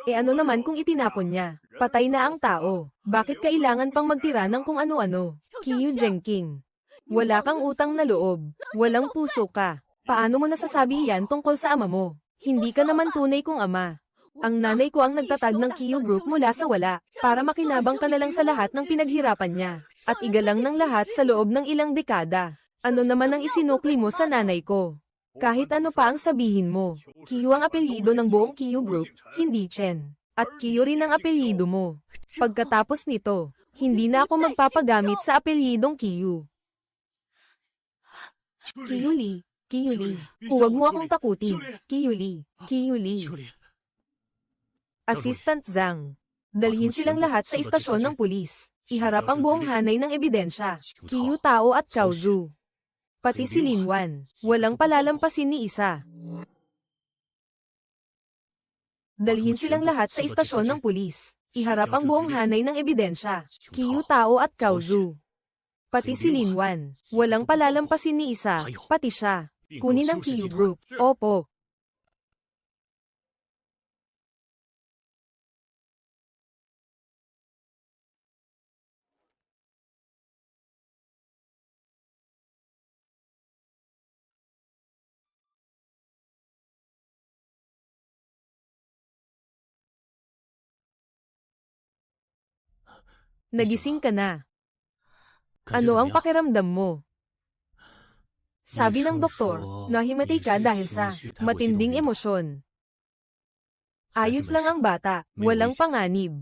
E ano naman kung itinapon niya? Patay na ang tao. Bakit kailangan pang magtira ng kung ano-ano? Kiyu Jengking. Wala kang utang na loob. Walang puso ka. Paano mo nasasabi yan tungkol sa ama mo? Hindi ka naman tunay kong ama. Ang nanay ko ang nagtatag ng Kiyu Group mula sa wala, para makinabang ka na lang sa lahat ng pinaghirapan niya, at igalang ng lahat sa loob ng ilang dekada. Ano naman ang isinukli mo sa nanay ko? Kahit ano pa ang sabihin mo, Kiyu ang apelyido ng buong Kiyu Group, hindi Chen. At Kiyu rin ang apelyido mo. Pagkatapos nito, hindi na ako magpapagamit sa apelyidong Kiyu. Kiyu Lee. Kiyu Lee, huwag mo akong takutin. Kiyu Lee, Kiyu Lee. Assistant Zhang. Dalhin silang lahat sa istasyon ng pulis. Iharap ang buong hanay ng ebidensya. Kiyu Tao at Cao Zhu. Pati si Linwan. Walang palalampasin ni isa. Dalhin silang lahat sa istasyon ng pulis. Iharap ang buong hanay ng ebidensya. Kiyu Tao at Cao Zhu. Pati si Linwan. Walang palalampasin ni isa. Pati siya. Kunin ang Kiyu Group. Opo. Nagising ka na. Ano ang pakiramdam mo? Sabi ng doktor, nahimatay ka dahil sa matinding emosyon. Ayos lang ang bata, walang panganib.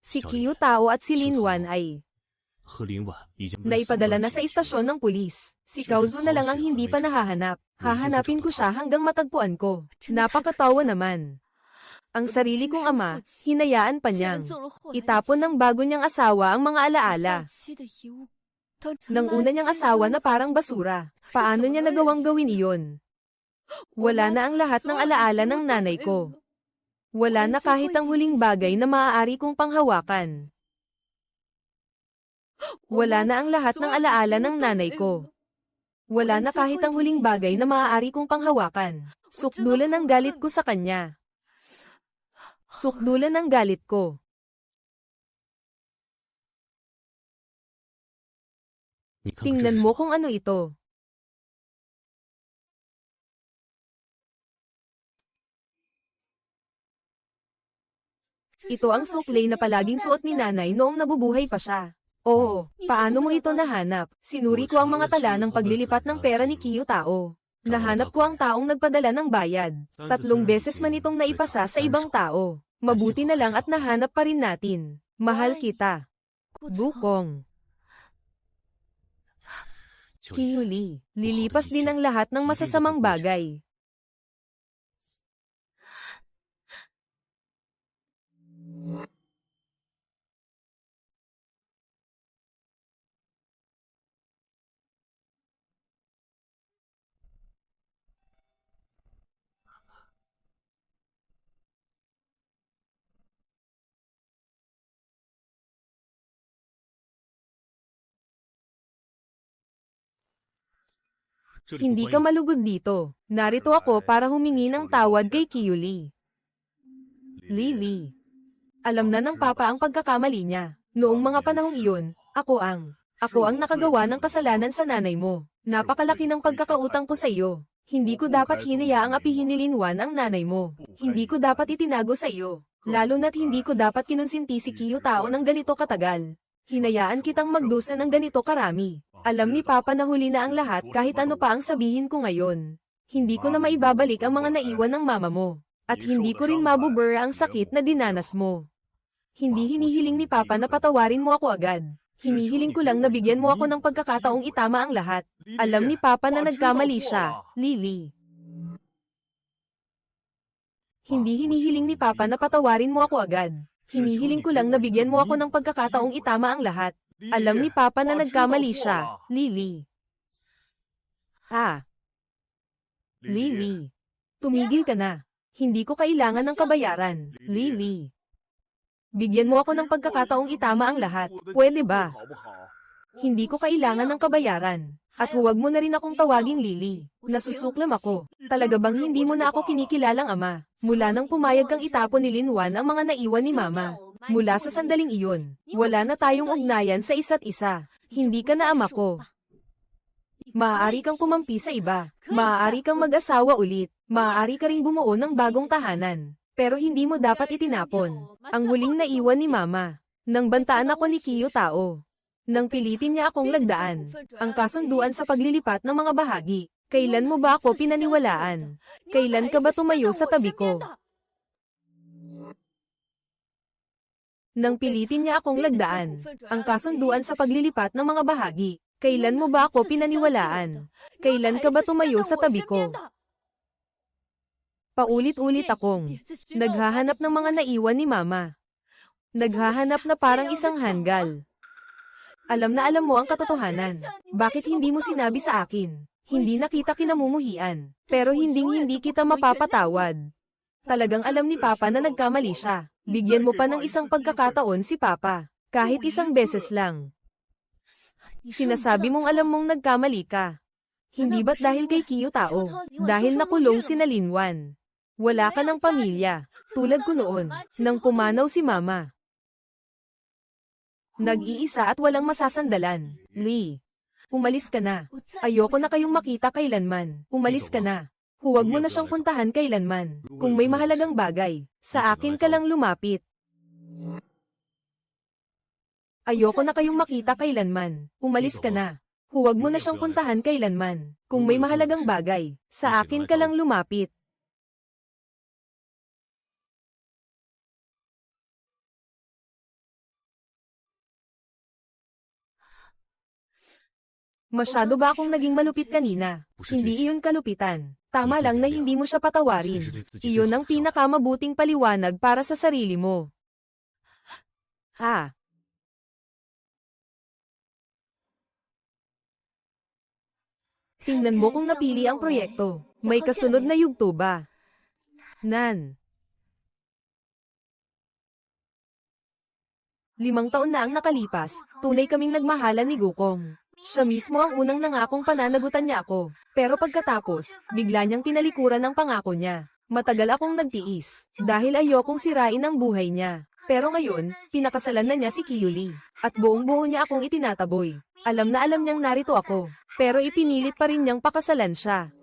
Si Kiyu Tao at si Linwan ay naipadala na sa istasyon ng pulis. Si Cao Zhu na lang ang hindi pa nahahanap. Hahanapin ko siya hanggang matagpuan ko. Napakatawa naman. Ang sarili kong ama, hinayaan pa niyang itapon ng bago niyang asawa ang mga alaala. Nang una niyang asawa na parang basura. Paano niya nagawang gawin iyon? Wala na ang lahat ng alaala ng nanay ko. Wala na kahit ang huling bagay na maaari kong panghawakan. Wala na ang lahat ng alaala ng nanay ko. Wala na kahit ang huling bagay na maaari kong panghawakan. Sukdulan ang galit ko sa kanya. Sukdulan ang galit ko. Tingnan mo kung ano ito. Ito ang suklay na palaging suot ni nanay noong nabubuhay pa siya. Oo, paano mo ito nahanap? Sinuri ko ang mga tala ng paglilipat ng pera ni Kiyu Tao. Nahanap ko ang taong nagpadala ng bayad. 3 beses man itong naipasa sa ibang tao. Mabuti na lang at nahanap pa rin natin. Mahal kita. Bukong. Kiyu Lee, lilipas din ang lahat ng masasamang bagay. Hindi ka malugod dito. Narito ako para humingi ng tawad kay Kiyu Lee. Lily. Alam na ng papa ang pagkakamali niya. Noong mga panahong iyon, ako ang nakagawa ng kasalanan sa nanay mo. Napakalaki ng pagkakautang ko sa iyo. Hindi ko dapat hinayaang apihin ni Linwan ang nanay mo. Hindi ko dapat itinago sa iyo. Lalo na't hindi ko dapat kinonsinti si Kiyu Tao ng ganito katagal. Hinayaan kitang magdusa ng ganito karami. Alam ni Papa na huli na ang lahat kahit ano pa ang sabihin ko ngayon. Hindi ko na maibabalik ang mga naiwan ng mama mo. At hindi ko rin mabubura ang sakit na dinanas mo. Hindi hinihiling ni Papa na patawarin mo ako agad. Hinihiling ko lang na bigyan mo ako ng pagkakataong itama ang lahat. Alam ni Papa na nagkamali siya, Lily. Hindi hinihiling ni Papa na patawarin mo ako agad. Hinihiling ko lang na bigyan mo ako ng pagkakataong itama ang lahat. Alam ni Papa na nagkamali siya, Lily. Lily. Tumigil ka na. Hindi ko kailangan ng kabayaran, Lily. Bigyan mo ako ng pagkakataong itama ang lahat, pwede ba? Hindi ko kailangan ng kabayaran. At huwag mo na rin akong tawaging Lily. Nasusuklam ako. Talaga bang hindi mo na ako kinikilalang ama? Mula nang pumayag kang itapon ni Linwan ang mga naiwan ni Mama. Mula sa sandaling iyon, wala na tayong ugnayan sa isa't isa. Hindi ka na ama ko. Maaari kang kumampi sa iba. Maaari kang mag-asawa ulit. Maaari ka ring bumuo ng bagong tahanan. Pero hindi mo dapat itinapon ang huling naiwan ni Mama. Nang bantaan ako ni Kiyo Tao. Nang pilitin niya akong lagdaan ang kasunduan sa paglilipat ng mga bahagi. Kailan mo ba ako pinaniwalaan? Kailan ka ba tumayo sa tabi ko? Nang pilitin niya akong lagdaan ang kasunduan sa paglilipat ng mga bahagi. Kailan mo ba ako pinaniwalaan? Kailan ka ba tumayo sa tabi ko? Paulit-ulit akong naghahanap ng mga naiwan ni Mama. Naghahanap na parang isang hanggal. Alam na alam mo ang katotohanan. Bakit hindi mo sinabi sa akin? Hindi na kita kinamumuhian. Pero hindi kita mapapatawad. Talagang alam ni Papa na nagkamali siya. Bigyan mo pa ng isang pagkakataon si Papa. Kahit isang beses lang. Sinasabi mong alam mong nagkamali ka. Hindi ba't dahil kay Kiyo Tao? Dahil nakulong si Linwan. Wala ka ng pamilya. Tulad ko noon, nang pumanaw si Mama. Nag-iisa at walang masasandalan. Lee. Umalis ka na. Ayoko na kayong makita kailanman. Umalis ka na. Huwag mo na siyang puntahan kailanman. Kung may mahalagang bagay, sa akin ka lang lumapit. Ayoko na kayong makita kailanman. Umalis ka na. Huwag mo na siyang puntahan kailanman. Kung may mahalagang bagay, sa akin ka lang lumapit. Masyado ba akong naging malupit kanina? Hindi iyon kalupitan. Tama lang na hindi mo siya patawarin. Iyon ang pinakamabuting paliwanag para sa sarili mo. Tingnan mo kung napili ang proyekto. May kasunod na yugto ba? Nan. 5 taon na ang nakalipas, tunay kaming nagmahalan ni Gukong. Siya mismo ang unang nangakong pananagutan niya ako. Pero pagkatapos, bigla niyang tinalikuran ang pangako niya. Matagal akong nagtiis, dahil ayokong sirain ang buhay niya. Pero ngayon, pinakasalan na niya si Kiyuli. At buong-buo niya akong itinataboy. Alam na alam niyang narito ako. Pero ipinilit pa rin niyang pakasalan siya.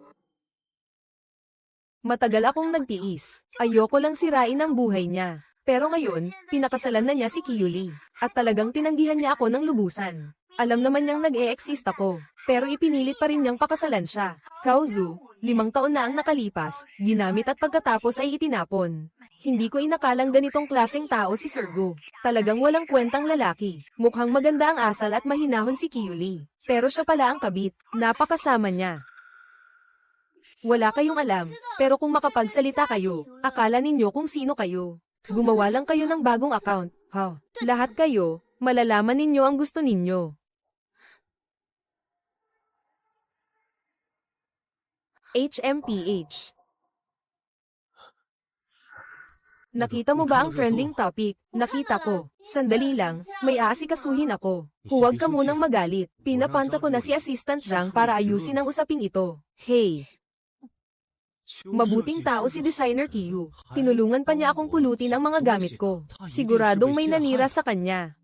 Matagal akong nagtiis. Ayoko lang sirain ang buhay niya. Pero ngayon, pinakasalan na niya si Kiyuli. At talagang tinanggihan niya ako ng lubusan. Alam naman niyang nag-e-exist ako. Pero ipinilit pa rin niyang pakasalan siya. Kaozu, 5 taon na ang nakalipas, ginamit at pagkatapos ay itinapon. Hindi ko inakalang ganitong klaseng tao si Sergo. Talagang walang kwentang lalaki. Mukhang maganda ang asal at mahinahon si Kiyuli. Pero siya pala ang kabit. Napakasama niya. Wala kayong alam, pero kung makapagsalita kayo, akala ninyo kung sino kayo. Gumawa lang kayo ng bagong account. Lahat kayo, malalaman ninyo ang gusto ninyo. HMPH. Nakita mo ba ang trending topic? Nakita ko. Sandali lang, may aasikasuhin ako. Huwag ka munang magalit. Pinapanta ko na si Assistant Zhang para ayusin ang usaping ito. Hey! Mabuting tao si Designer Kiyu. Tinulungan pa niya akong pulutin ang mga gamit ko. Siguradong may nanira sa kanya.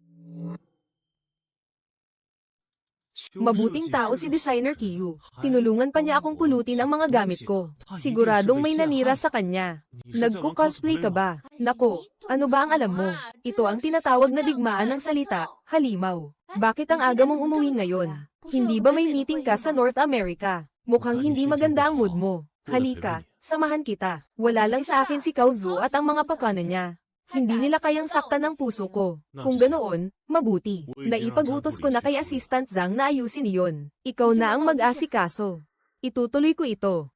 Mabuting tao si Designer Kiyu. Tinulungan pa niya akong pulutin ang mga gamit ko. Siguradong may nanira sa kanya. Nagko-cosplay ka ba? Nako, ano ba ang alam mo? Ito ang tinatawag na digmaan ng salita, halimaw. Bakit ang aga mong umuwi ngayon? Hindi ba may meeting ka sa North America? Mukhang hindi maganda ang mood mo. Halika, samahan kita. Wala lang sa akin si Kaozu at ang mga pakana niya. Hindi nila kayang saktan ng puso ko. Kung ganoon, mabuti. Naipag-utos ko na kay Assistant Zhang na ayusin iyon. Ikaw na ang mag-asikaso. Itutuloy ko ito.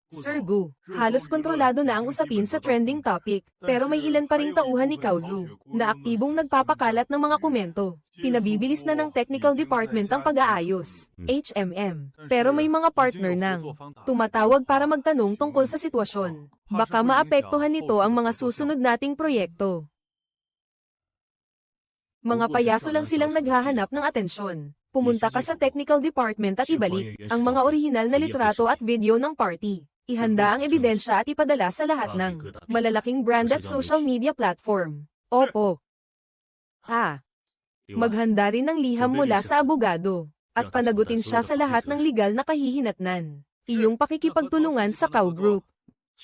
Sir Gu, halos kontrolado na ang usapin sa trending topic, pero may ilan pa ring tauhan ni Kaozu, na aktibong nagpapakalat ng mga komento. Pinabibilis na ng technical department ang pag-aayos, HMM, pero may mga partner nang tumatawag para magtanong tungkol sa sitwasyon. Baka maapektuhan nito ang mga susunod nating proyekto. Mga payaso lang silang naghahanap ng atensyon. Pumunta ka sa technical department at ibalik ang mga orihinal na litrato at video ng party. Ihanda ang ebidensya at ipadala sa lahat ng malalaking brand at social media platform. Opo. Maghanda rin ng liham mula sa abogado. At panagutin siya sa lahat ng legal na kahihinatnan. Iyong pakikipagtulungan sa Cow Group.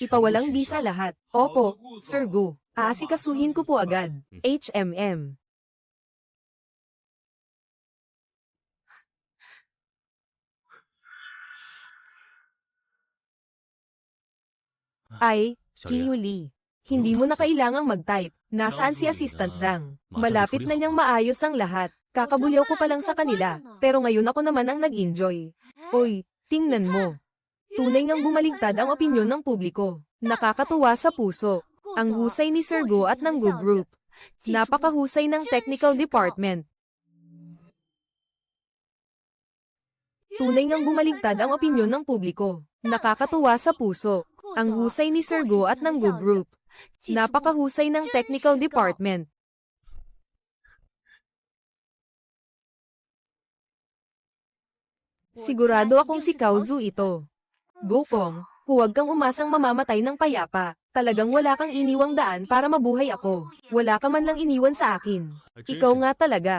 Ipawalang bisa lahat. Opo, Sir Gu. Aasikasuhin ko po agad. HMM. Ay, Kiyuli. Hindi mo na kailangang mag-type. Nasaan si Assistant Zhang? Malapit na niyang maayos ang lahat. Kakabulyaw ko pa lang sa kanila, pero ngayon ako naman ang nag-enjoy. Oy, tingnan mo. Tunay ngang bumaligtad ang opinyon ng publiko. Nakakatuwa sa puso. Ang husay ni Sir Gu at ng Gu Group. Napakahusay ng technical department. Tunay ngang bumaligtad ang opinyon ng publiko. Nakakatuwa sa puso. Ang husay ni Sir Gu at ng Gu Group. Napakahusay ng technical department. Sigurado akong si Kaozu ito. Gokong, huwag kang umasang mamamatay ng payapa. Talagang wala kang iniwang daan para mabuhay ako. Wala ka man lang iniwan sa akin. Ikaw nga talaga.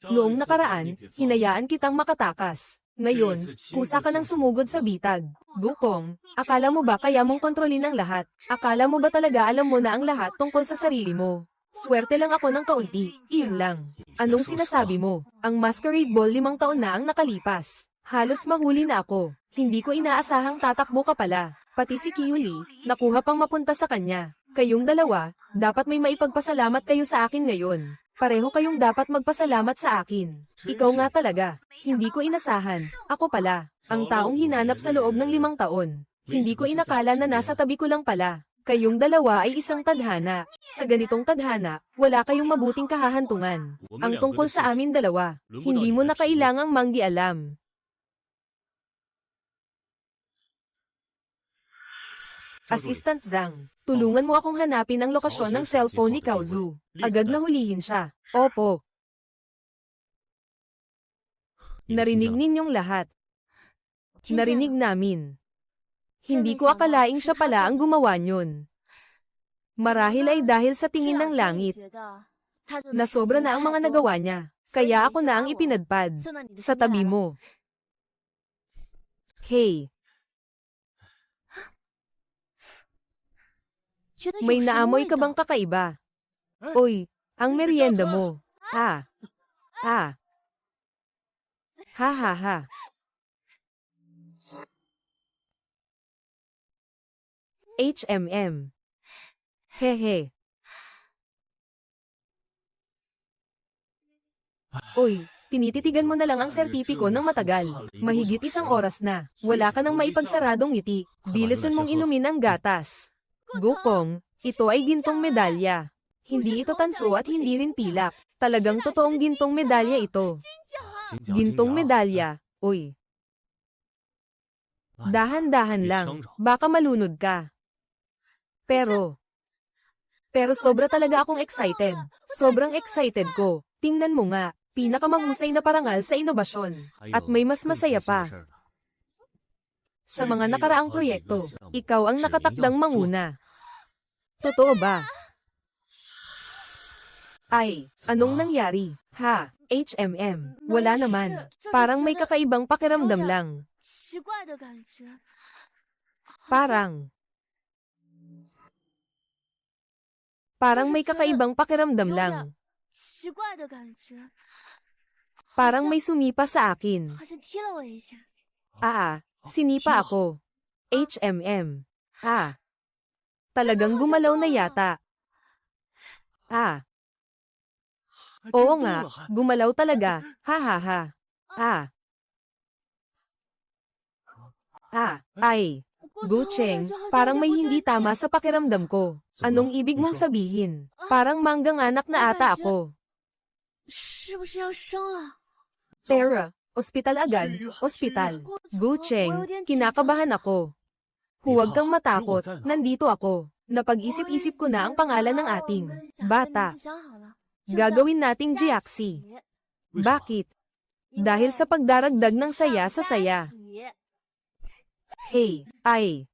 Noong nakaraan, hinayaan kitang makatakas. Ngayon, kusa ka nang sumugod sa bitag. Gokong, akala mo ba kaya mong kontrolin ang lahat? Akala mo ba talaga alam mo na ang lahat tungkol sa sarili mo? Swerte lang ako ng kaunti, iyon lang. Anong sinasabi mo? Ang masquerade ball 5 taon na ang nakalipas. Halos mahuli na ako. Hindi ko inaasahang tatakbo ka pala. Pati si Kiyuli, nakuha pang mapunta sa kanya. Kayong dalawa, dapat may maipagpasalamat kayo sa akin ngayon. Pareho kayong dapat magpasalamat sa akin. Ikaw nga talaga. Hindi ko inasahan. Ako pala, ang taong hinanap sa loob ng 5 taon. Hindi ko inakala na nasa tabi ko lang pala. Kayong dalawa ay isang tadhana. Sa ganitong tadhana, wala kayong mabuting kahahantungan. Ang tungkol sa amin dalawa, hindi mo na kailangang manggialam. Assistant Zhang, tulungan mo akong hanapin ang lokasyon ng cellphone ni Kaozu. Agad na hulihin siya. Opo. Narinig ninyong lahat. Narinig namin. Hindi ko akalaing siya pala ang gumawa niyon. Marahil ay dahil sa tingin ng langit. Nasobra na ang mga nagawa niya. Kaya ako na ang ipinadpad. Sa tabi mo. Hey. May naamoy ka bang kakaiba? Oy, ang merienda mo. Ha ha ha. HMM. Hehe. Oy, tinititigan mo na lang ang sertipiko ng matagal. Mahigit 1 oras na. Wala ka nang maipagsaradong ngiti. Bilisan mong inumin ang gatas. Gokong, ito ay gintong medalya. Hindi ito tanso at hindi rin pilak. Talagang totoong gintong medalya ito. Gintong medalya, uy. Dahan-dahan lang, baka malunod ka. Pero sobra talaga akong excited. Sobrang excited ko. Tingnan mo nga, pinakamahusay na parangal sa inobasyon. At may mas masaya pa. Sa mga nakaraang proyekto, ikaw ang nakatakdang manguna. Totoo ba? Ay, anong nangyari? Ha, HMM, wala naman. Parang may kakaibang pakiramdam lang. Parang may kakaibang pakiramdam lang. Parang may sumipa sa akin. 好像踢了我一下。 Sinipa ako. HMM. Talagang gumalaw na yata. Oo nga, gumalaw talaga. Ha. Ay. Gucheng, parang may hindi tama sa pakiramdam ko. Anong ibig mong sabihin? Parang manggang anak na ata ako. 是不是要生了？ Tara, ospital agad, ospital. Gucheng, kinakabahan ako. Huwag kang matakot, nandito ako. Napag-isip-isip ko na ang pangalan ng ating bata. Gagawin nating Jiaxi. Bakit? Dahil sa pagdaragdag ng saya sa saya. Hey, ay.